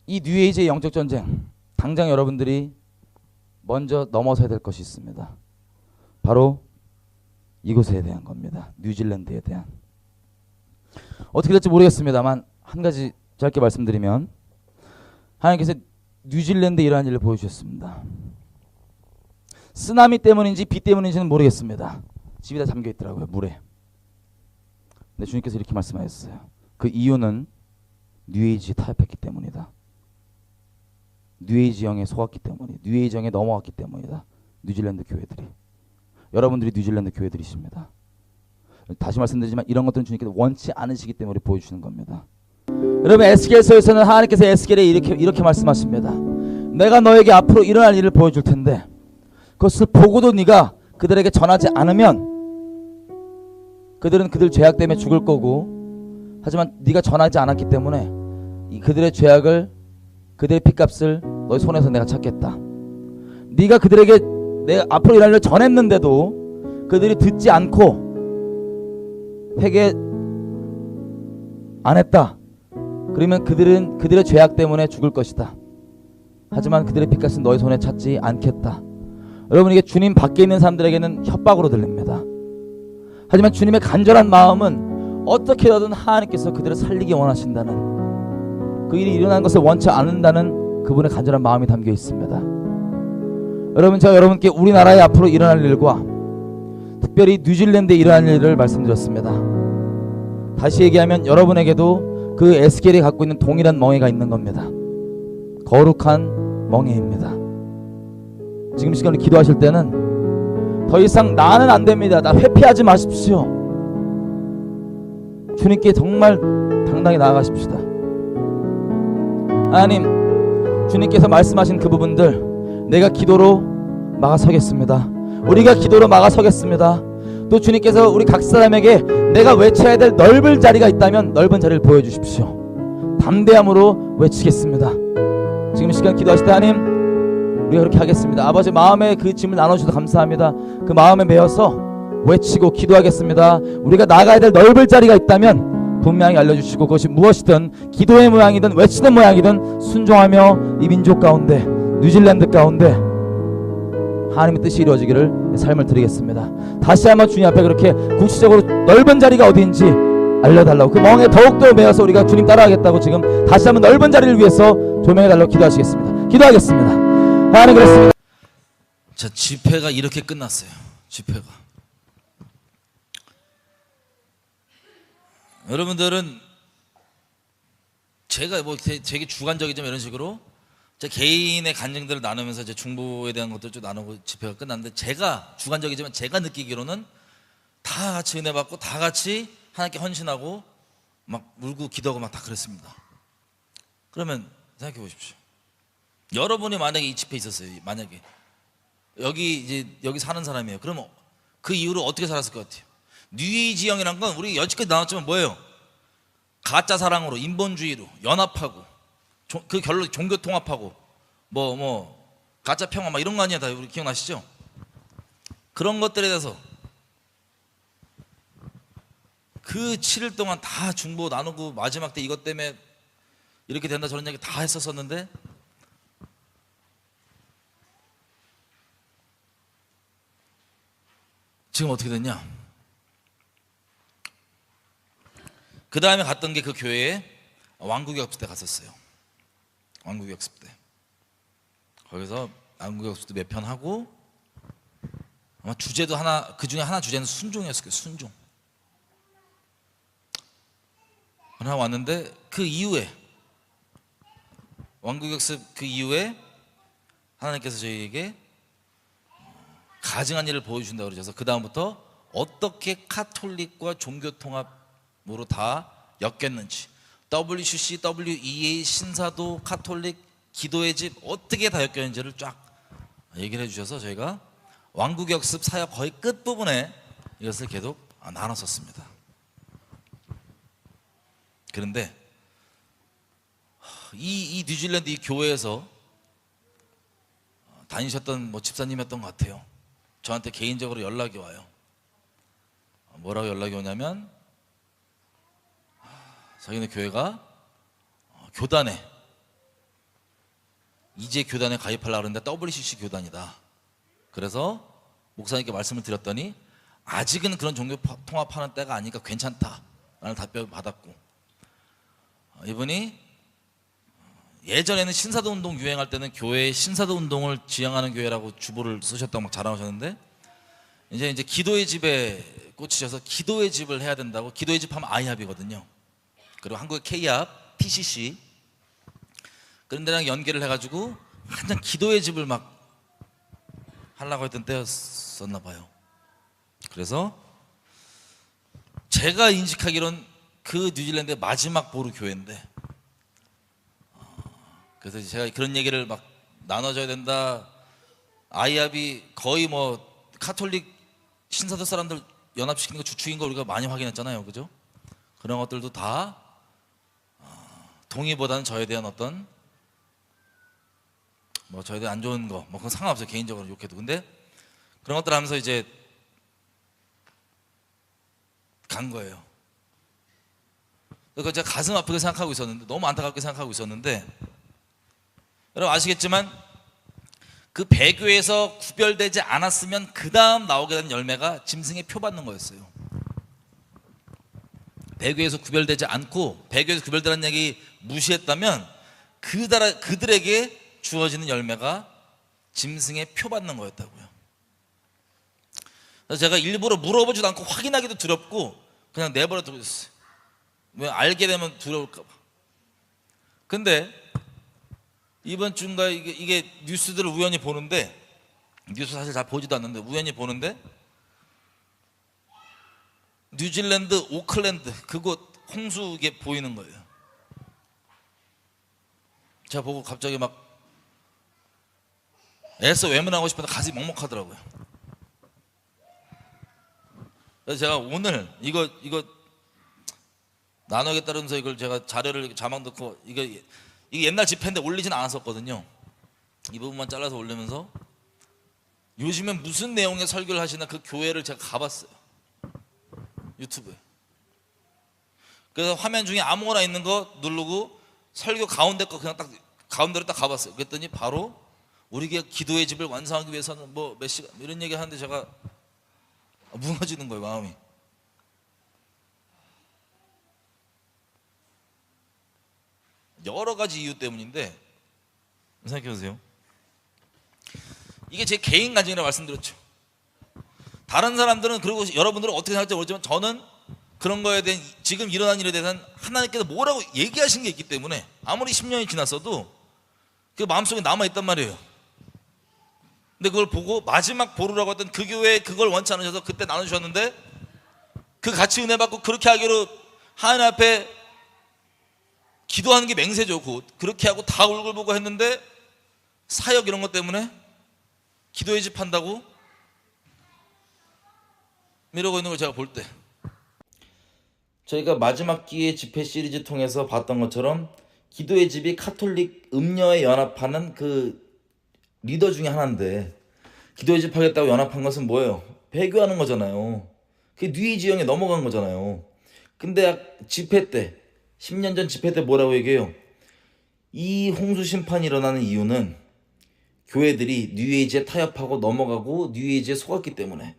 이 뉴에이지의 영적 전쟁 당장 여러분들이 먼저 넘어서야 될 것이 있습니다. 바로 이곳에 대한 겁니다. 뉴질랜드에 대한. 어떻게 될지 모르겠습니다만 한 가지 짧게 말씀드리면 하나님께서 뉴질랜드에 이러한 일을 보여주셨습니다. 쓰나미 때문인지 비 때문인지는 모르겠습니다. 집이 다 잠겨 있더라고요. 물에. 근데 주님께서 이렇게 말씀하셨어요. 그 이유는 뉴에이지에 타협했기 때문이다. 뉴에이지형에 속았기 때문이다. 뉴에이지형에 넘어갔기 때문이다. 뉴질랜드 교회들이. 여러분들이 뉴질랜드 교회들이십니다. 다시 말씀드리지만 이런 것들은 주님께서 원치 않으시기 때문에 보여주시는 겁니다. 여러분, 에스겔서에서는 하나님께서 에스겔에 이렇게 말씀하십니다. 내가 너에게 앞으로 일어날 일을 보여줄 텐데 그것을 보고도 네가 그들에게 전하지 않으면 그들은 그들 죄악 때문에 죽을 거고, 하지만 네가 전하지 않았기 때문에 그들의 죄악을, 그들의 핏값을 너의 손에서 내가 찾겠다. 네가 그들에게 내가 앞으로 일어날 일을 전했는데도 그들이 듣지 않고 회개 안 했다. 그러면 그들은 그들의 죄악 때문에 죽을 것이다. 하지만 그들의 핏값은 너의 손에 찾지 않겠다. 여러분, 이게 주님 밖에 있는 사람들에게는 협박으로 들립니다. 하지만 주님의 간절한 마음은 어떻게든 하나님께서 그들을 살리기 원하신다는 그 일이 일어난 것을 원치 않는다는 그분의 간절한 마음이 담겨 있습니다. 여러분, 제가 여러분께 우리나라에 앞으로 일어날 일과 특별히 뉴질랜드에 일어날 일을 말씀드렸습니다. 다시 얘기하면 여러분에게도 그 에스겔이 갖고 있는 동일한 멍에가 있는 겁니다. 거룩한 멍에입니다. 지금 시간에 기도하실 때는 더 이상 나는 안 됩니다, 나 회피하지 마십시오. 주님께 정말 당당히 나아가십시다. 하나님, 주님께서 말씀하신 그 부분들 내가 기도로 막아서겠습니다. 우리가 기도로 막아서겠습니다. 또 주님께서 우리 각 사람에게 내가 외쳐야 될 넓은 자리가 있다면 넓은 자리를 보여주십시오. 담대함으로 외치겠습니다. 지금 이 시간 기도하실 때 하나님, 우리가 그렇게 하겠습니다. 아버지, 마음에 그 짐을 나눠주셔서 감사합니다. 그 마음에 매여서 외치고 기도하겠습니다. 우리가 나가야 될 넓은 자리가 있다면 분명히 알려주시고, 그것이 무엇이든 기도의 모양이든 외치는 모양이든 순종하며 이 민족 가운데, 뉴질랜드 가운데 하나님의 뜻이 이루어지기를 삶을 드리겠습니다. 다시 한번 주님 앞에 그렇게 구체적으로 넓은 자리가 어디인지 알려달라고, 그 멍에 더욱더 매여서 우리가 주님 따라가겠다고 지금 다시 한번 넓은 자리를 위해서 조명해달라고 기도하시겠습니다. 기도하겠습니다. 하나님, 그렇습니다. 자, 집회가 이렇게 끝났어요. 집회가. 여러분들은 제가 뭐 되게 주관적이지만 이런 식으로 제 개인의 간증들을 나누면서 이제 중보에 대한 것들 좀 나누고 집회가 끝났는데, 제가 주관적이지만 제가 느끼기로는 다 같이 은혜 받고 다 같이 하나님께 헌신하고 막 울고 기도하고 막 다 그랬습니다. 그러면 생각해 보십시오. 여러분이 만약에 이 집회에 있었어요. 만약에 여기 사는 사람이에요. 그러면 그 이후로 어떻게 살았을 것 같아요? 뉴에이지 형이란 건 우리 여지까지 나눴지만 뭐예요? 가짜 사랑으로, 인본주의로 연합하고, 그 결론 종교 통합하고, 뭐 가짜 평화 막 이런 거 아니야? 다 우리 기억나시죠? 그런 것들에 대해서 그 7일 동안 다 중보 나누고 마지막 때 이것 때문에 이렇게 된다 저런 얘기 다 했었었는데, 지금 어떻게 됐냐? 그 다음에 갔던 게 그 교회에 왕국역습 때 갔었어요. 왕국역습 때. 거기서 왕국역습 때 몇 편 하고, 아마 주제도 하나, 그 중에 하나 주제는 순종이었을 거예요. 순종. 하나 왔는데, 그 이후에 왕국역습 그 이후에 하나님께서 저희에게 가증한 일을 보여주신다고 그러셔서 그 다음부터 어떻게 카톨릭과 종교통합으로 다 엮였는지, WCC, WEA, 신사도, 카톨릭, 기도의 집 어떻게 다 엮였는지를 쫙 얘기를 해주셔서 저희가 왕국역습 사역 거의 끝부분에 이것을 계속 나눴었습니다. 그런데 이 뉴질랜드 이 교회에서 다니셨던 뭐 집사님이었던 것 같아요. 저한테 개인적으로 연락이 와요. 뭐라고 연락이 오냐면, 자기네 교회가 교단에 이제 교단에 가입하려고 하는데 WCC 교단이다. 그래서 목사님께 말씀을 드렸더니 아직은 그런 종교 통합하는 때가 아니니까 괜찮다라는 답변을 받았고, 이분이 예전에는 신사도 운동 유행할 때는 교회에 신사도 운동을 지향하는 교회라고 주보를 쓰셨다고 막 자랑하셨는데, 이제 기도의 집에 꽂히셔서 기도의 집을 해야 된다고. 기도의 집 하면 아이합이거든요. 그리고 한국의 K합, PCC 그런 데랑 연계를 해가지고 한참 기도의 집을 막 하려고 했던 때였었나 봐요. 그래서 제가 인식하기로는 그 뉴질랜드의 마지막 보루 교회인데, 그래서 제가 그런 얘기를 막 나눠줘야 된다. 아이합이 거의 뭐 카톨릭 신사도 사람들 연합시키는 거 주축인 거 우리가 많이 확인했잖아요, 그죠? 그런 것들도 다 동의보다는 저에 대한 어떤 뭐 저에 대한 안 좋은 거 뭐 그건 상관없어요. 개인적으로 욕해도. 근데 그런 것들 하면서 이제 간 거예요. 그래서 제가 가슴 아프게 생각하고 있었는데, 너무 안타깝게 생각하고 있었는데, 여러분 아시겠지만 그 배교에서 구별되지 않았으면 그 다음 나오게 된 열매가 짐승의 표 받는 거였어요. 배교에서 구별되지 않고 배교에서 구별되는 얘기 무시했다면 그들에게 주어지는 열매가 짐승의 표 받는 거였다고요. 그래서 제가 일부러 물어보지도 않고 확인하기도 두렵고 그냥 내버려 두고 있었어요. 왜 알게 되면 두려울까 봐. 근데 이번 주인가 이게 뉴스들을 우연히 보는데, 뉴스 사실 잘 보지도 않는데 우연히 보는데, 뉴질랜드 오클랜드 그곳 홍수 이게 보이는 거예요. 제가 보고 갑자기 막 애써 외면하고 싶은데 가슴이 먹먹하더라고요. 그래서 제가 오늘 이거 나누겠다면서 이걸 제가 자료를 자막 넣고 이게 옛날 집회인데 올리진 않았었거든요. 이 부분만 잘라서 올리면서 요즘엔 무슨 내용의 설교를 하시나 그 교회를 제가 가봤어요. 유튜브에. 그래서 화면 중에 아무거나 있는 거 누르고 설교 가운데 거 그냥 딱 가운데로 딱 가봤어요. 그랬더니 바로 우리가 기도의 집을 완성하기 위해서는 뭐 몇 시간 이런 얘기 하는데 제가 무너지는 거예요, 마음이. 여러 가지 이유 때문인데 생각해 보세요. 이게 제 개인 간증이라고 말씀드렸죠. 다른 사람들은, 그리고 여러분들은 어떻게 생각할지 모르지만 저는 그런 거에 대한, 지금 일어난 일에 대해서는 하나님께서 뭐라고 얘기하신 게 있기 때문에 아무리 10년이 지났어도 그 마음속에 남아있단 말이에요. 근데 그걸 보고 마지막 보루라고 했던 그 교회에 그걸 원치 않으셔서 그때 나누셨는데 그 같이 은혜 받고 그렇게 하기로 하나님 앞에 기도하는 게 맹세죠. 그렇게 하고 다 얼굴 보고 했는데 사역 이런 것 때문에 기도의 집 한다고 이러고 있는 걸 제가 볼 때, 저희가 마지막 기회 집회 시리즈 통해서 봤던 것처럼 기도의 집이 카톨릭 음녀에 연합하는 그 리더 중에 하나인데, 기도의 집 하겠다고 연합한 것은 뭐예요? 배교하는 거잖아요. 그게 뉴에이지형에 넘어간 거잖아요. 근데 집회 때, 10년 전 집회 때 뭐라고 얘기해요? 이 홍수 심판이 일어나는 이유는 교회들이 뉴에이지에 타협하고 넘어가고 뉴에이지에 속았기 때문에,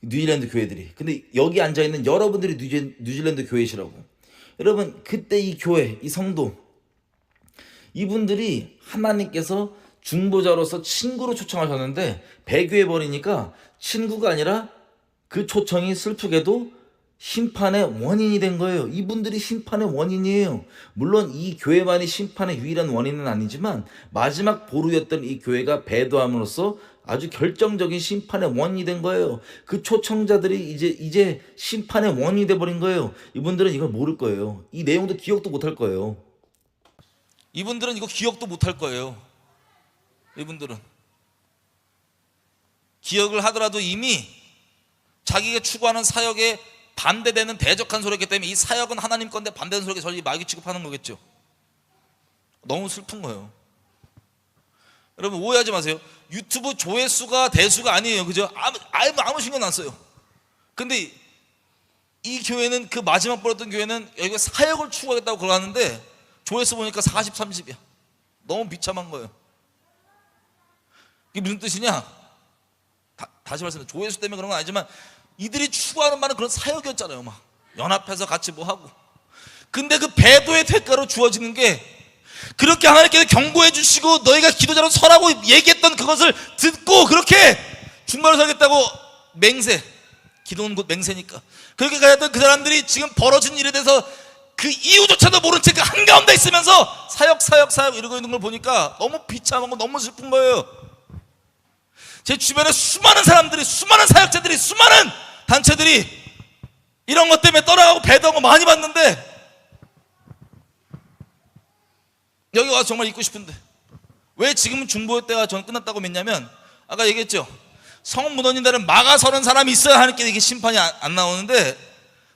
뉴질랜드 교회들이. 근데 여기 앉아있는 여러분들이 뉴질랜드 교회시라고. 여러분, 그때 이 교회, 이 성도, 이분들이 하나님께서 중보자로서 친구로 초청하셨는데 배교해버리니까 친구가 아니라 그 초청이 슬프게도 심판의 원인이 된 거예요. 이분들이 심판의 원인이에요. 물론 이 교회만이 심판의 유일한 원인은 아니지만 마지막 보루였던 이 교회가 배도함으로써 아주 결정적인 심판의 원인이 된 거예요. 그 초청자들이 이제 심판의 원인이 돼버린 거예요. 이분들은 이걸 모를 거예요. 이 내용도 기억도 못할 거예요. 이분들은 이거 기억도 못할 거예요. 이분들은 기억을 하더라도 이미 자기가 추구하는 사역에 반대되는 대적한 소리였기 때문에 이 사역은 하나님 건데 반대되는 소리에 저희 마귀 취급하는 거겠죠. 너무 슬픈 거예요. 여러분 오해하지 마세요. 유튜브 조회수가 대수가 아니에요. 그죠? 아무 신경 안 써요. 근데 이 교회는, 그 마지막 벌었던 교회는 여기가 사역을 추구하겠다고 그러는데 조회수 보니까 40, 30이야. 너무 비참한 거예요. 이게 무슨 뜻이냐? 다시 말씀드려요. 조회수 때문에 그런 건 아니지만 이들이 추구하는 바는 그런 사역이었잖아요. 막 연합해서 같이 뭐 하고. 근데 그 배도의 대가로 주어지는 게, 그렇게 하나님께서 경고해 주시고 너희가 기도자로 서라고 얘기했던 그것을 듣고 그렇게 중보를 서겠다고 맹세, 기도는 곧 맹세니까 그렇게 가했던 그 사람들이 지금 벌어진 일에 대해서 그 이유조차도 모른 채 그 한가운데 있으면서 사역 이러고 있는 걸 보니까 너무 비참하고 너무 슬픈 거예요. 제 주변에 수많은 사람들이, 수많은 사역자들이, 수많은 단체들이 이런 것 때문에 떠나가고 배도하고 많이 봤는데 여기 와서 정말 있고 싶은데 왜 지금은 중보 때가 전 끝났다고 믿냐면, 아까 얘기했죠. 성 무너진다는 막아서는 사람이 있어야 하니까 이게 심판이 안 나오는데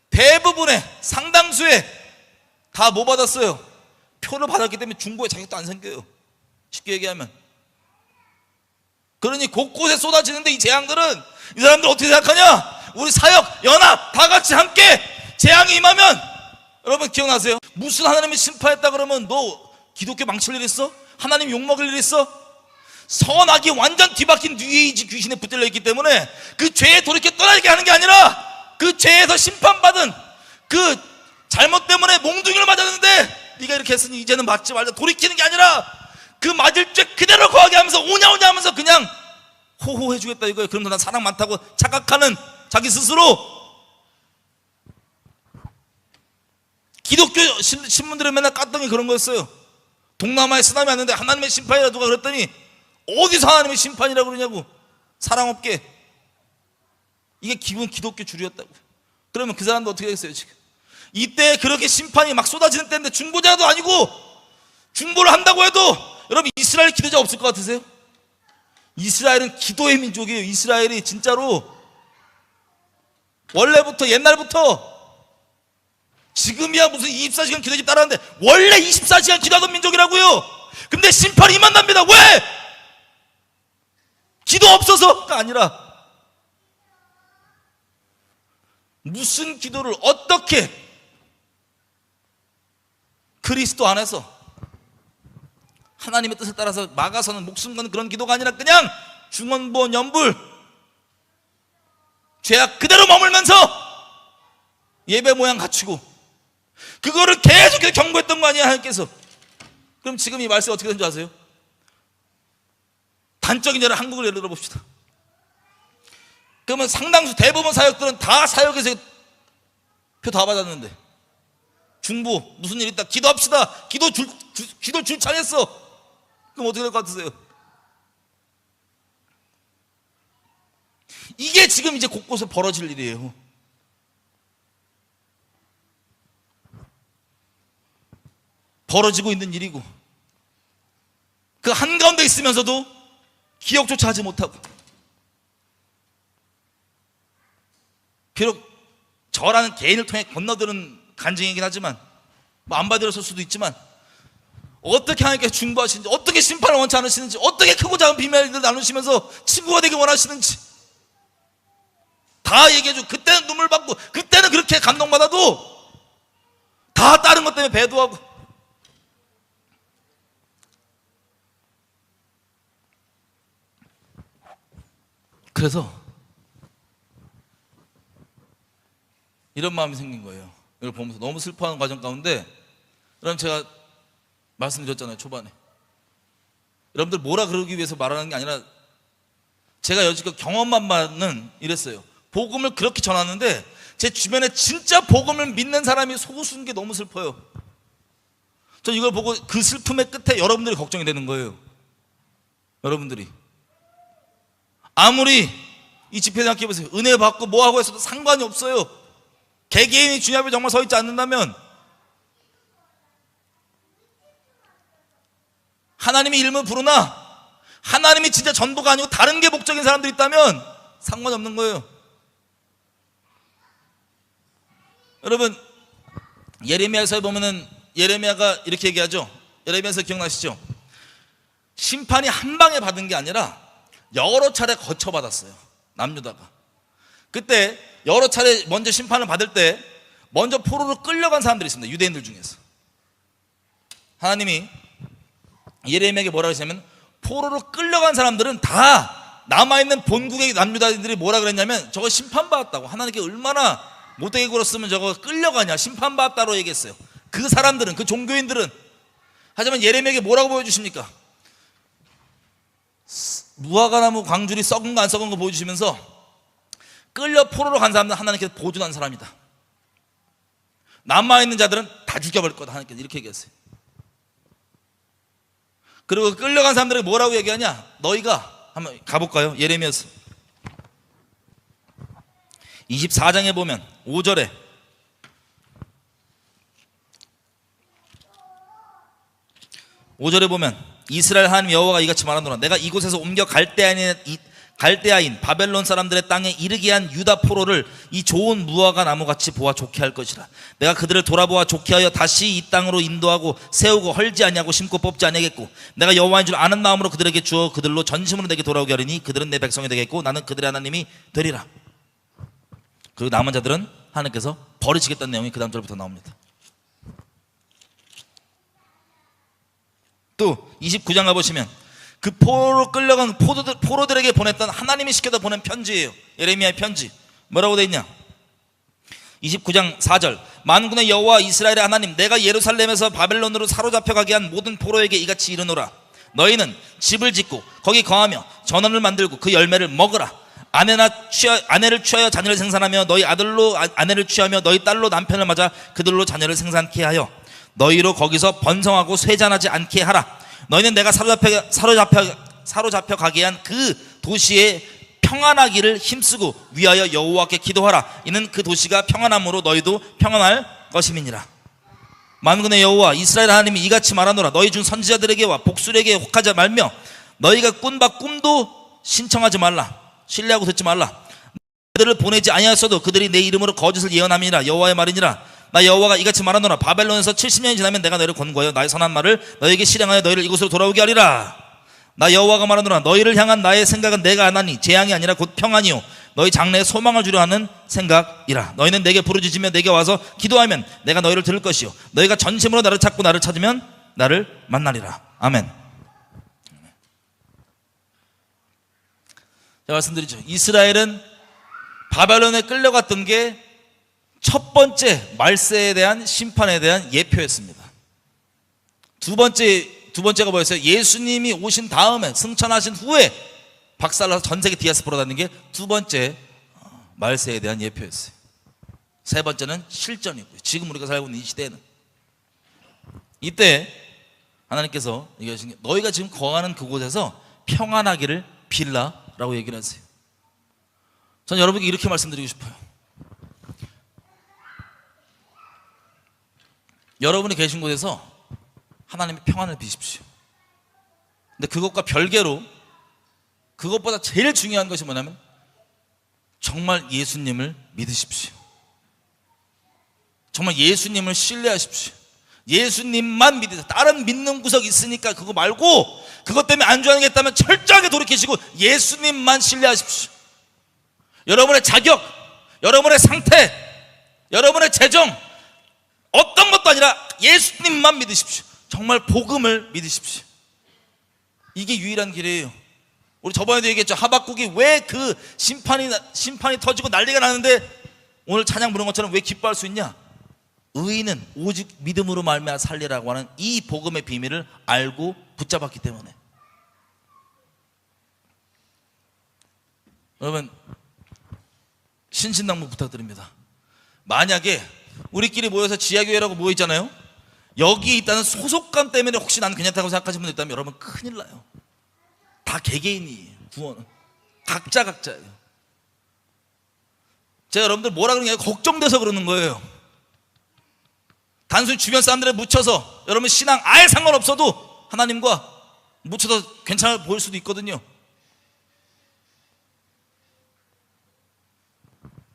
대부분의 상당수의 다 뭐 받았어요? 표를 받았기 때문에 중보에 자격도 안 생겨요. 쉽게 얘기하면. 그러니 곳곳에 쏟아지는데 이 재앙들은, 이 사람들 어떻게 생각하냐? 우리 사역, 연합 다 같이 함께 재앙이 임하면, 여러분 기억나세요? 무슨 하나님이 심판했다 그러면 너 기독교 망칠 일 있어? 하나님 욕먹을 일 있어? 선악이 완전 뒤바뀐 뉴에이지 귀신에 붙들려 있기 때문에 그 죄에 돌이켜 떠나게 하는 게 아니라 그 죄에서 심판받은 그 잘못 때문에 몽둥이를 맞았는데 네가 이렇게 했으니 이제는 맞지 말자. 돌이키는 게 아니라 그 맞을 죄 그대로 거하게 하면서 오냐 하면서 그냥 호호해 주겠다 이거예요. 그러면서 난 사랑 많다고 착각하는 자기 스스로. 기독교 신문들은 맨날 깠던 게 그런 거였어요. 동남아에 쓰나미 왔는데 하나님의 심판이라 누가 그랬더니 어디서 하나님의 심판이라고 그러냐고. 사랑 없게. 이게 기본 기독교 주류였다고. 그러면 그 사람도 어떻게 되겠어요 지금? 이때 그렇게 심판이 막 쏟아지는 때인데 중보자도 아니고, 중보를 한다고 해도 여러분 이스라엘 기도자 없을 것 같으세요? 이스라엘은 기도의 민족이에요. 이스라엘이 진짜로 원래부터 옛날부터, 지금이야 무슨 24시간 기도집 따라하는데 원래 24시간 기도하던 민족이라고요. 근데 심판이 임한답니다. 왜? 기도 없어서가 아니라 무슨 기도를 어떻게 그리스도 안에서 하나님의 뜻에 따라서 막아서는 목숨 거는 그런 기도가 아니라 그냥 중언부언 연불 죄악 그대로 머물면서 예배 모양 갖추고 그거를 계속 경고했던 거 아니야 하나님께서. 그럼 지금 이 말씀이 어떻게 된 줄 아세요? 단적인 예를 한국을 예를 들어봅시다. 그러면 상당수 대부분 사역들은 다 사역에서 표 다 받았는데 중부 무슨 일 있다 기도합시다 기도 줄창했어. 그럼 어떻게 될 것 같으세요? 이게 지금 이제 곳곳에 벌어질 일이에요. 벌어지고 있는 일이고, 그 한가운데 있으면서도 기억조차 하지 못하고, 비록 저라는 개인을 통해 건너드는 간증이긴 하지만 뭐 안 받으셨을 수도 있지만 어떻게 하나님께서 중보하시는지, 어떻게 심판을 원치 않으시는지, 어떻게 크고 작은 비밀들을 나누시면서 친구가 되길 원하시는지 다 얘기해주고, 그때는 눈물 받고 그때는 그렇게 감동받아도 다 다른 것 때문에 배도하고. 그래서 이런 마음이 생긴 거예요. 이걸 보면서 너무 슬퍼하는 과정 가운데, 여러분 제가 말씀드렸잖아요 초반에. 여러분들 뭐라 그러기 위해서 말하는 게 아니라 제가 여지껏 경험만은 이랬어요. 복음을 그렇게 전하는데 제 주변에 진짜 복음을 믿는 사람이 소수인 게 너무 슬퍼요. 전 이걸 보고 그 슬픔의 끝에 여러분들이 걱정이 되는 거예요. 여러분들이 아무리 이 집회 생각해보세요. 은혜 받고 뭐하고 했어도 상관이 없어요. 개개인이 주님 앞에 정말 서 있지 않는다면, 하나님이 이름을 부르나 하나님이 진짜 전부가 아니고 다른 게 목적인 사람들이 있다면 상관이 없는 거예요. 여러분 예레미야서에 보면은 예레미야가 이렇게 얘기하죠. 예레미야서 기억나시죠? 심판이 한 방에 받은 게 아니라 여러 차례 거쳐 받았어요. 남유다가. 그때 여러 차례 먼저 심판을 받을 때 먼저 포로로 끌려간 사람들이 있습니다. 유대인들 중에서. 하나님이 예레미야에게 뭐라고 하시냐면, 포로로 끌려간 사람들은 다 남아있는 본국의 남유다인들이 뭐라 그랬냐면, 저거 심판받았다고. 하나님께 얼마나 못되게 굴었으면 저거 끌려가냐, 심판받았다고 얘기했어요. 그 사람들은, 그 종교인들은. 하지만 예레미야에게 뭐라고 보여주십니까? 무화과나무 광줄이 썩은 거 안 썩은 거 보여주시면서, 끌려 포로로 간 사람들은 하나님께서 보존한 사람이다. 남아있는 자들은 다 죽여버릴 거다. 하나님께서 이렇게 얘기했어요. 그리고 끌려간 사람들에게 뭐라고 얘기하냐? 너희가 한번 가볼까요? 예레미야서 24장에 보면 5절에 보면 이스라엘 하나님 여호와가 이같이 말하노라. 내가 이곳에서 옮겨 갈대아인 바벨론 사람들의 땅에 이르게 한 유다 포로를 이 좋은 무화과 나무같이 보아 좋게 할 것이라. 내가 그들을 돌아보아 좋게 하여 다시 이 땅으로 인도하고 세우고 헐지 아니하고 심고 뽑지 아니하겠고, 내가 여호와인 줄 아는 마음으로 그들에게 주어 그들로 전심으로 내게 돌아오게 하리니 그들은 내 백성이 되겠고 나는 그들의 하나님이 되리라. 그리고 남은 자들은 하나님께서 버리시겠다는 내용이 그 다음 절부터 나옵니다. 또 29장 가보시면 그 포로로 끌려간 포로들에게 보냈던, 하나님이 시켜서 보낸 편지예요. 예레미야의 편지. 뭐라고 돼 있냐? 29장 4절 만군의 여호와 이스라엘의 하나님 내가 예루살렘에서 바벨론으로 사로잡혀 가게 한 모든 포로에게 이같이 이르노라. 너희는 집을 짓고 거기 거하며 전원을 만들고 그 열매를 먹으라. 아내를 취하여 자녀를 생산하며 너희 아들로 아내를 취하며 너희 딸로 남편을 맞아 그들로 자녀를 생산케 하여 너희로 거기서 번성하고 쇠잔하지 않게 하라. 너희는 내가 사로잡혀 가게 한 그 도시에 평안하기를 힘쓰고 위하여 여호와께 기도하라. 이는 그 도시가 평안함으로 너희도 평안할 것임이니라. 만군의 여호와 이스라엘 하나님이 이같이 말하노라. 너희 중 선지자들에게와 복술에게 혹하지 말며 너희가 꾼바 꿈도 신청하지 말라. 신뢰하고 듣지 말라. 그들을 보내지 아니하였어도 그들이 내 이름으로 거짓을 예언함이니라. 여호와의 말이니라. 나 여호와가 이같이 말하노라. 바벨론에서 70년이 지나면 내가 너희를 권고하여 나의 선한 말을 너희에게 실행하여 너희를 이곳으로 돌아오게 하리라. 나 여호와가 말하노라. 너희를 향한 나의 생각은 내가 아나니 재앙이 아니라 곧 평안이요 너희 장래에 소망을 주려 하는 생각이라. 너희는 내게 부르짖으며 내게 와서 기도하면 내가 너희를 들을 것이요 너희가 전심으로 나를 찾고 나를 찾으면 나를 만나리라. 아멘. 제가 말씀드리죠. 이스라엘은 바벨론에 끌려갔던 게 첫 번째 말세에 대한 심판에 대한 예표였습니다. 두 번째가 뭐였어요? 예수님이 오신 다음에 승천하신 후에 박살나서 전 세계 디아스포라 다니는 게 두 번째 말세에 대한 예표였어요. 세 번째는 실전이고요. 지금 우리가 살고 있는 이 시대에는 이때 하나님께서 얘기하신 게 너희가 지금 거하는 그곳에서 평안하기를 빌라라고 얘기를 하세요. 전 여러분에게 이렇게 말씀드리고 싶어요. 여러분이 계신 곳에서 하나님의 평안을 비십시오. 근데 그것과 별개로 그것보다 제일 중요한 것이 뭐냐면 정말 예수님을 믿으십시오. 정말 예수님을 신뢰하십시오. 예수님만 믿으세요. 다른 믿는 구석이 있으니까 그거 말고 그것 때문에 안주하는 게 있다면 철저하게 돌이키시고 예수님만 신뢰하십시오. 여러분의 자격, 여러분의 상태, 여러분의 재정 어떤 것도 아니라 예수님만 믿으십시오. 정말 복음을 믿으십시오. 이게 유일한 길이에요. 우리 저번에도 얘기했죠. 하박국이 왜 그 심판이 터지고 난리가 나는데 오늘 찬양 부른 것처럼 왜 기뻐할 수 있냐? 의인은 오직 믿음으로 말미암아 살리라고 하는 이 복음의 비밀을 알고 붙잡았기 때문에. 여러분 신신당부 부탁드립니다. 만약에 우리끼리 모여서 지하교회라고 모여있잖아요. 여기 있다는 소속감 때문에 혹시 나는 괜찮다고 생각하시는 분들 있다면 여러분 큰일 나요. 다 개개인이에요. 구원은 각자예요. 제가 여러분들 뭐라 그러는 게 아니라 걱정돼서 그러는 거예요. 단순히 주변 사람들에 묻혀서 여러분 신앙 아예 상관없어도 하나님과 묻혀서 괜찮아 보일 수도 있거든요.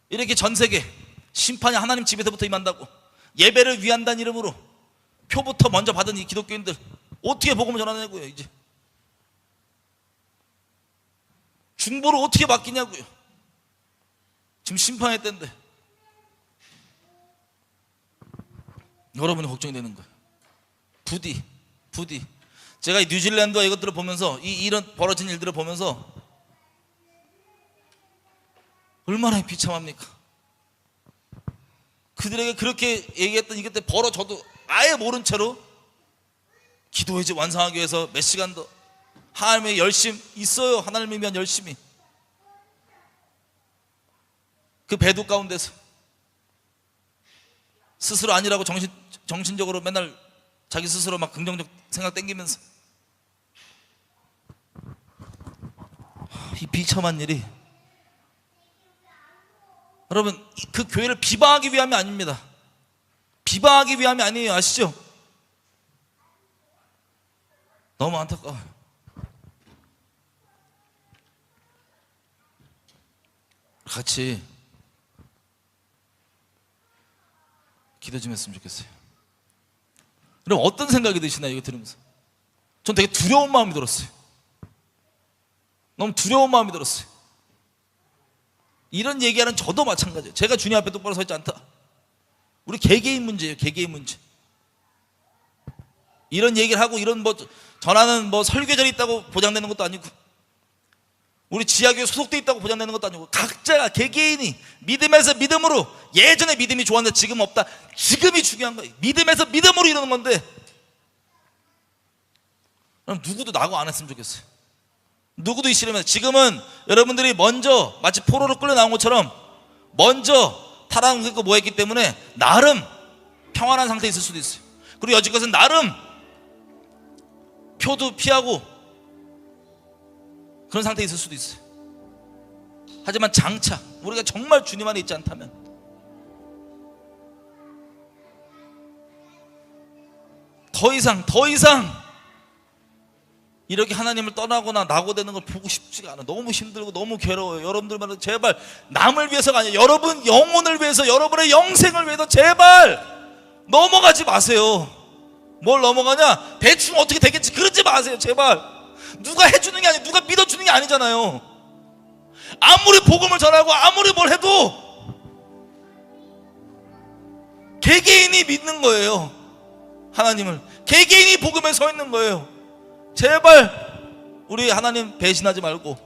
이렇게 전 세계 심판이 하나님 집에서부터 임한다고 예배를 위한다는 이름으로 표부터 먼저 받은 이 기독교인들 어떻게 복음을 전하냐고요. 이제 중보를 어떻게 맡기냐고요. 지금 심판의 때인데 여러분이 걱정이 되는 거예요. 부디 제가 이 뉴질랜드와 이것들을 보면서 이런 벌어진 일들을 보면서 얼마나 비참합니까? 그들에게 그렇게 얘기했던 이것 때 벌어져도 아예 모른 채로 기도회지 완성하기 위해서 몇 시간 더 하나님의 열심 있어요. 하나님을 위한 열심이 그 배도 가운데서 스스로 아니라고 정신적으로 맨날 자기 스스로 막 긍정적 생각 땡기면서 이 비참한 일이 여러분 그 교회를 비방하기 위함이 아닙니다. 비방하기 위함이 아니에요. 아시죠? 너무 안타까워요. 같이 기도 좀 했으면 좋겠어요. 그럼 어떤 생각이 드시나요? 이거 들으면서 전 되게 두려운 마음이 들었어요. 너무 두려운 마음이 들었어요. 이런 얘기하는 저도 마찬가지예요. 제가 주님 앞에 똑바로 서 있지 않다. 우리 개개인 문제예요. 개개인 문제. 이런 얘기를 하고 이런 뭐 전하는 뭐 설교절이 있다고 보장되는 것도 아니고 우리 지하교회 소속돼 있다고 보장되는 것도 아니고 각자가 개개인이 믿음에서 믿음으로, 예전에 믿음이 좋았는데 지금 없다, 지금이 중요한 거예요. 믿음에서 믿음으로 이러는 건데, 그럼 누구도 낙오 안 했으면 좋겠어요. 누구도 이 시름에서, 지금은 여러분들이 먼저 마치 포로로 끌려 나온 것처럼 먼저 타락했고 뭐 했기 때문에 나름 평안한 상태에 있을 수도 있어요. 그리고 여지껏은 나름 표도 피하고 그런 상태에 있을 수도 있어요. 하지만 장차 우리가 정말 주님 안에 있지 않다면 더 이상 이렇게 하나님을 떠나거나 낙오되는 걸 보고 싶지가 않아. 너무 힘들고 너무 괴로워요. 여러분들만 제발 남을 위해서가 아니라 여러분 영혼을 위해서, 여러분의 영생을 위해서 제발 넘어가지 마세요. 뭘 넘어가냐? 대충 어떻게 되겠지 그러지 마세요. 제발. 누가 해주는 게 아니고 누가 믿어주는 게 아니잖아요. 아무리 복음을 전하고 아무리 뭘 해도 개개인이 믿는 거예요. 하나님을 개개인이 복음에 서 있는 거예요. 제발 우리 하나님 배신하지 말고,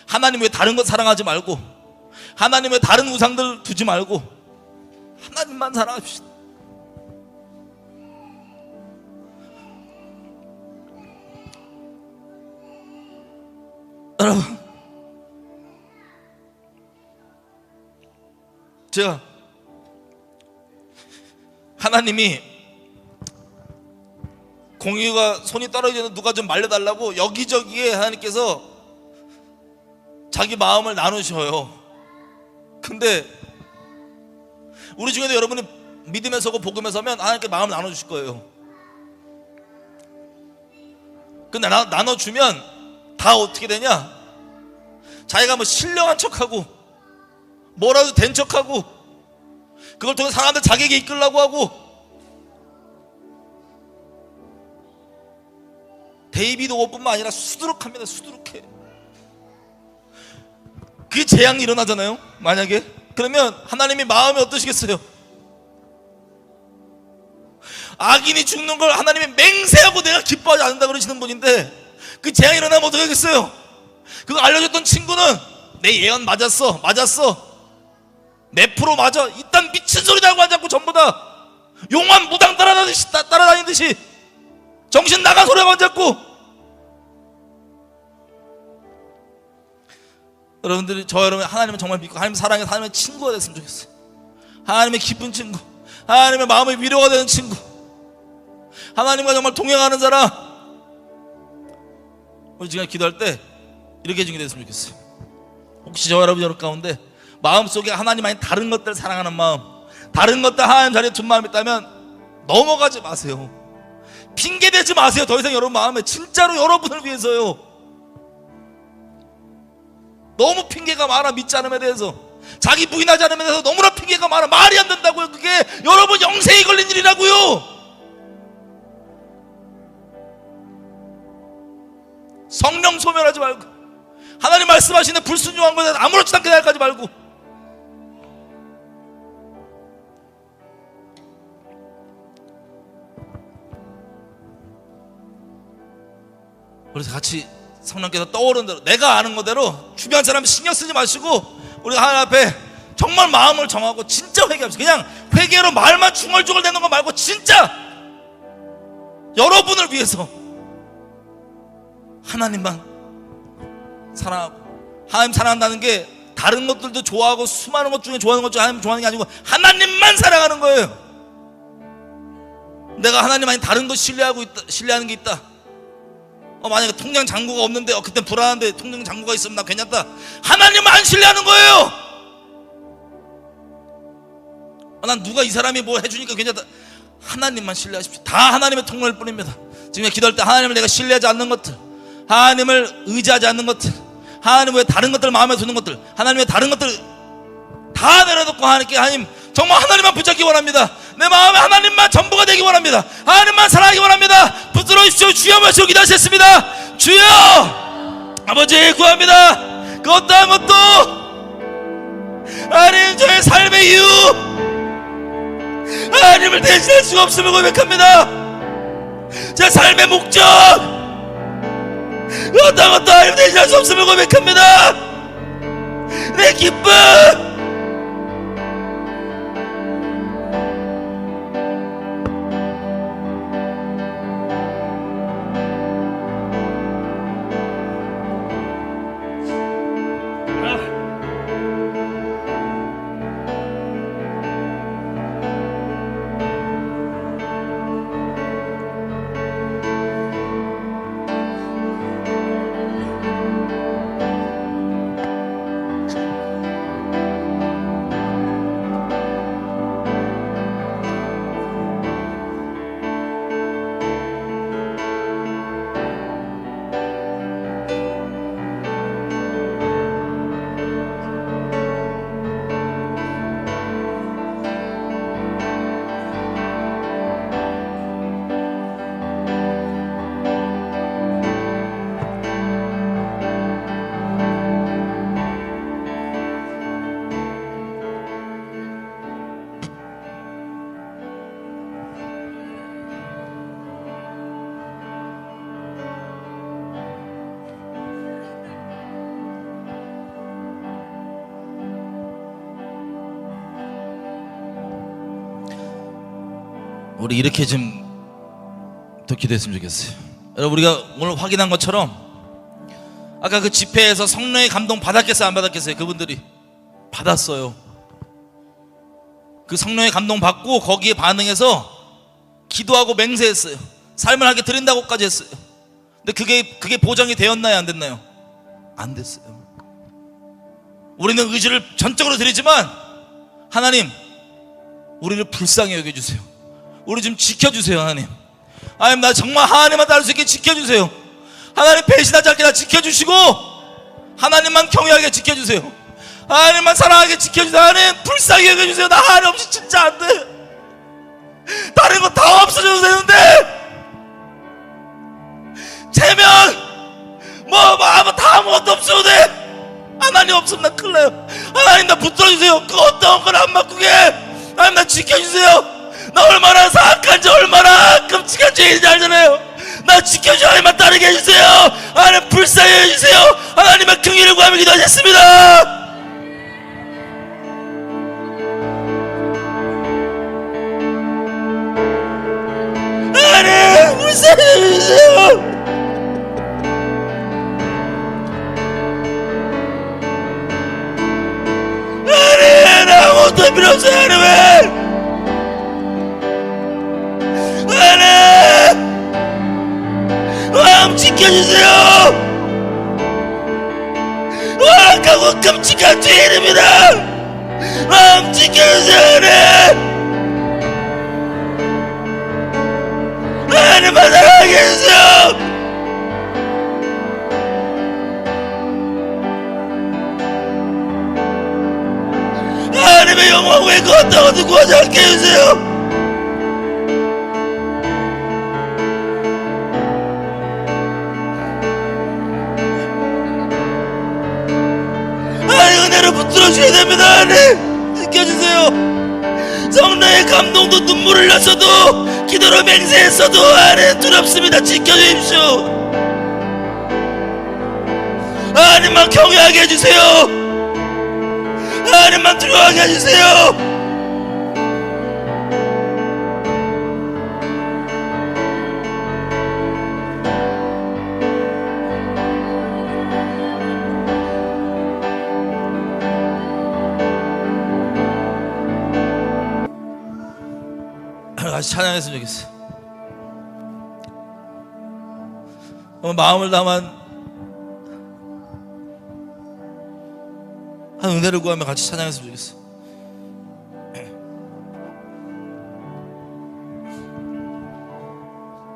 하나님 왜 다른 것 사랑하지 말고, 하나님 왜 다른 우상들 두지 말고 하나님만 사랑합시다. 여러분, 제가 하나님이 공유가 손이 떨어지는 누가 좀 말려달라고 여기저기에 하나님께서 자기 마음을 나누셔요. 근데 우리 중에도 여러분이 믿음에 서고 복음에 서면 하나님께 마음을 나눠주실 거예요. 근데 나눠주면 다 어떻게 되냐? 자기가 뭐 신령한 척하고 뭐라도 된 척하고 그걸 통해 사람들 자기에게 이끌려고 하고, 데이비드 오뿐만 아니라 수두룩합니다. 수두룩해. 그 재앙이 일어나잖아요. 만약에 그러면 하나님이 마음이 어떠시겠어요? 악인이 죽는 걸 하나님이 맹세하고 내가 기뻐하지 않는다 그러시는 분인데 그 재앙이 일어나면 어떻게 하겠어요? 그거 알려줬던 친구는 내 예언 맞았어 몇 프로 맞아, 이딴 미친 소리도 하고 앉았고 전부 다 용한 무당 따라다니듯이 정신 나간 소리 하고 앉았고. 여러분들이 여러분 하나님을 정말 믿고 하나님 사랑해 하나님의 친구가 됐으면 좋겠어요. 하나님의 기쁜 친구, 하나님의 마음의 위로가 되는 친구, 하나님과 정말 동행하는 사람. 우리 지금 기도할 때 이렇게 해주게 됐으면 좋겠어요. 혹시 저 여러분 가운데 마음속에 하나님 아닌 다른 것들 사랑하는 마음, 다른 것들 하나님 자리에 둔 마음이 있다면 넘어가지 마세요. 핑계대지 마세요. 더 이상 여러분 마음에 진짜로 여러분을 위해서요. 너무 핑계가 많아. 믿지 않음에 대해서, 자기 부인하지 않음에 대해서 너무나 핑계가 많아. 말이 안 된다고요. 그게 여러분 영생이 걸린 일이라고요. 성령 소멸하지 말고, 하나님 말씀하시는 불순종한 것에 대해서 아무렇지도 않게 생각하지 말고. 그래서 같이 성령께서 떠오르는 대로, 내가 아는 거대로 주변 사람 신경 쓰지 마시고 우리가 하나님 앞에 정말 마음을 정하고 진짜 회개합시다. 그냥 회개로 말만 중얼중얼 대는 거 말고 진짜 여러분을 위해서 하나님만 사랑하고, 하나님 사랑한다는 게 다른 것들도 좋아하고 수많은 것 중에 좋아하는 것 중에 하나님 좋아하는 게 아니고 하나님만 사랑하는 거예요. 내가 하나님 아닌 다른 것 신뢰하는 게 있다. 만약에 통장 잔고가 없는데 그때 불안한데 통장 잔고가 있으면 나 괜찮다. 하나님만 안 신뢰하는 거예요. 난 누가 이 사람이 뭐 해주니까 괜찮다. 하나님만 신뢰하십시오. 다 하나님의 통로일 뿐입니다. 지금 기도할 때 하나님을 내가 신뢰하지 않는 것들, 하나님을 의지하지 않는 것들, 하나님 왜 다른 것들 마음에 드는 것들, 하나님 왜 다른 것들 다 내려놓고 하나님께, 하나님 정말 하나님만 붙잡기 원합니다. 내 마음에 하나님만 전부가 되기 원합니다. 하나님만 사랑하기 원합니다. 붙들어 주십시오. 주여 말씀 기도하셨습니다. 주여 아버지 구합니다. 그 어떠한 것도 하나님 저의 삶의 이유 하나님을 대신할 수가 없음을 고백합니다. 제 삶의 목적 어떤 것도 하나님 대신할 수 없음을 고백합니다. 내 기쁨. 우리 이렇게 좀 더 기도했으면 좋겠어요. 여러분, 우리가 오늘 확인한 것처럼 아까 그 집회에서 성령의 감동 받았겠어요, 안 받았겠어요? 그분들이 받았어요. 그 성령의 감동 받고 거기에 반응해서 기도하고 맹세했어요. 삶을 하게 드린다고까지 했어요. 근데 그게 보장이 되었나요, 안 됐나요? 안 됐어요. 우리는 의지를 전적으로 드리지만 하나님, 우리를 불쌍히 여겨주세요. 우리 좀 지켜주세요. 하나님, 나 정말 하나님만 따를 수 있게 지켜주세요. 하나님, 배신하지 않게 나 지켜주시고 하나님만 경외하게 지켜주세요. 하나님만 사랑하게 지켜주세요. 하나님, 불쌍히 여겨주세요. 나 하나님 없이 진짜 안 돼. 다른 거 다 없어져도 되는데 체면 다 아무것도 없어도 돼. 하나님 없으면 나 큰일 나요. 하나님, 나 붙들어주세요. 그 어떤 걸 안 바꾸게. 하나님, 나 지켜주세요. 나 얼마나 사악한지, 얼마나 끔찍한 죄인인지 알잖아요. 나 지켜주세요. 하나님만 따르게 해주세요. 하나님, 불쌍히 해주세요. 하나님의 긍휼을 구하며 기도하셨습니다. 하나님, 불쌍히 해주세요. 하나님, 나 아무것도 필요 없어요. 하나님, 마음 지켜주세요. 악하고 끔찍한 죄인입니다. 마음 지켜주세요. 하나님만 사랑하게 해주세요. 하나님의 영광 외에 그 어떤 것도 구하지 않게 해주세요. 은혜를 붙들어주셔야 됩니다. 하나님, 지켜주세요. 성령의 감동도 눈물을 흘렸어도 기도로 맹세했어도 하나님, 두렵습니다. 지켜주십시오. 하나님만 경외하게 해주세요. 하나님만 두려워하게 해주세요. 같이 찬양했으면 좋겠어요. 마음을 담은 한 은혜를 구하며 같이 찬양했으면 좋겠어요.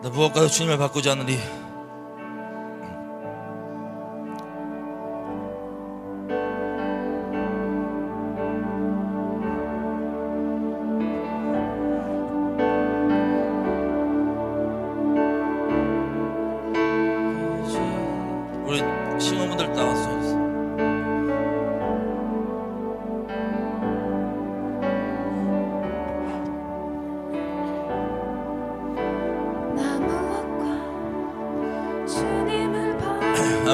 나 무엇과도 주님을 바꾸지 않으리. 우리 신혼분들 나왔어요. 나무와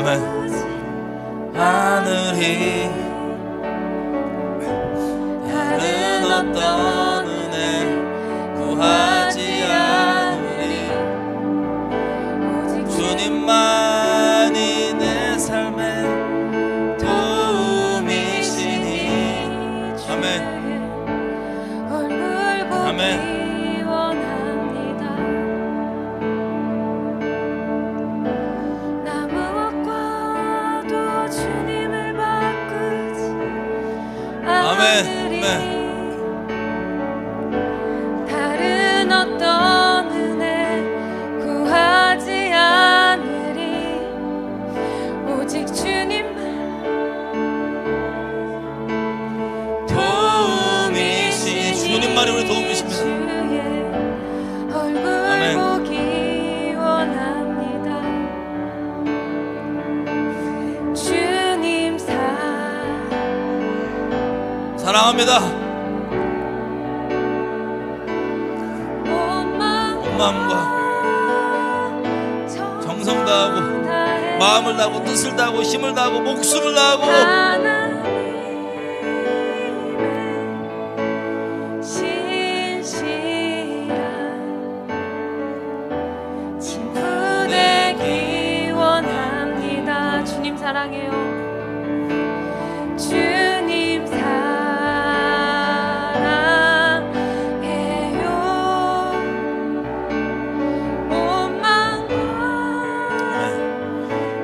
아멘. 하늘이 다른 어떤 은혜 구하지 않으리. 주님만이 내 삶의 도움이시니. 아멘. 아멘. 아멘. 다른 어떤 은혜 구하지 않으리. 오직 주님만 도움이시. 주님만이 우리 도움이십니다. 주의 얼굴 아멘. 보기 원합니다. 주님 사랑합니다. 온 마음과 정성 다하고 마음을 다하고 뜻을 다하고 힘을 다하고 목숨을 다하고 신실한 친구 되기 원합니다. 주님 사랑해요. 주님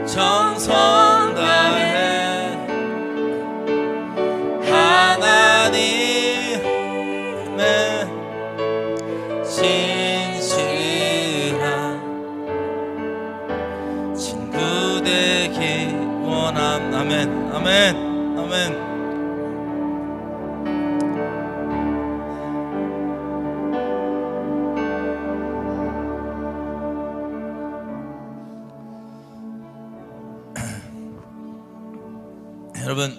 정성 다해 하나님의 신실한 친구 되기 원함. 아멘. 아멘. 아멘. 여러분,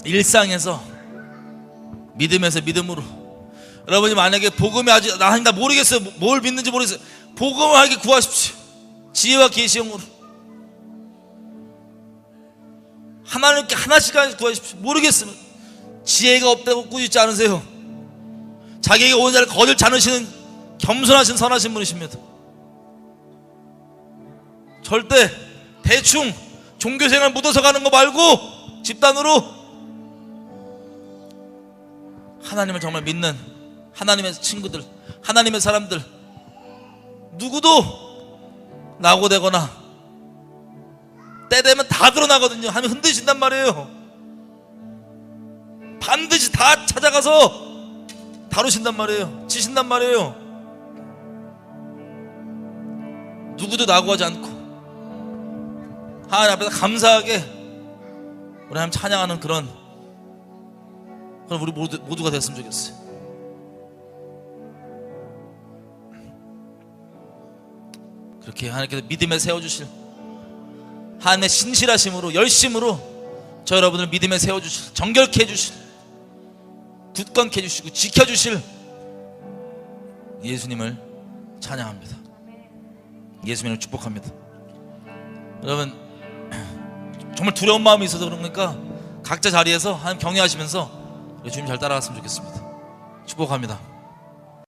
일상에서 믿음에서 믿음으로, 여러분이 만약에 복음이 아직 나 모르겠어요, 뭘 믿는지 모르겠어요, 복음을 하게 구하십시오. 지혜와 계시형으로 하나님께 하나씩 구하십시오. 모르겠으면 지혜가 없다고 꾸짖지 않으세요. 자기에게 오는 자를 거들지 않으시는 겸손하신 선하신 분이십니다. 절대 대충 종교생활 묻어서 가는 거 말고 집단으로 하나님을 정말 믿는 하나님의 친구들, 하나님의 사람들, 누구도 낙오되거나 때 되면 다 드러나거든요. 하나님 흔드신단 말이에요. 반드시 다 찾아가서 다루신단 말이에요. 지신단 말이에요. 누구도 낙오하지 않고 하나님 앞에서 감사하게 우리 하나님 찬양하는 그런 우리 모두가 됐으면 좋겠어요. 그렇게 하나님께서 믿음에 세워주실, 하나님의 신실하심으로 열심으로 저 여러분을 믿음에 세워주실, 정결케 해주실, 굳건케 해주시고 지켜주실 예수님을 찬양합니다. 예수님을 축복합니다. 여러분, 정말 두려운 마음이 있어서 그러니까 각자 자리에서 하나님 경외하시면서 주님 잘 따라갔으면 좋겠습니다. 축복합니다.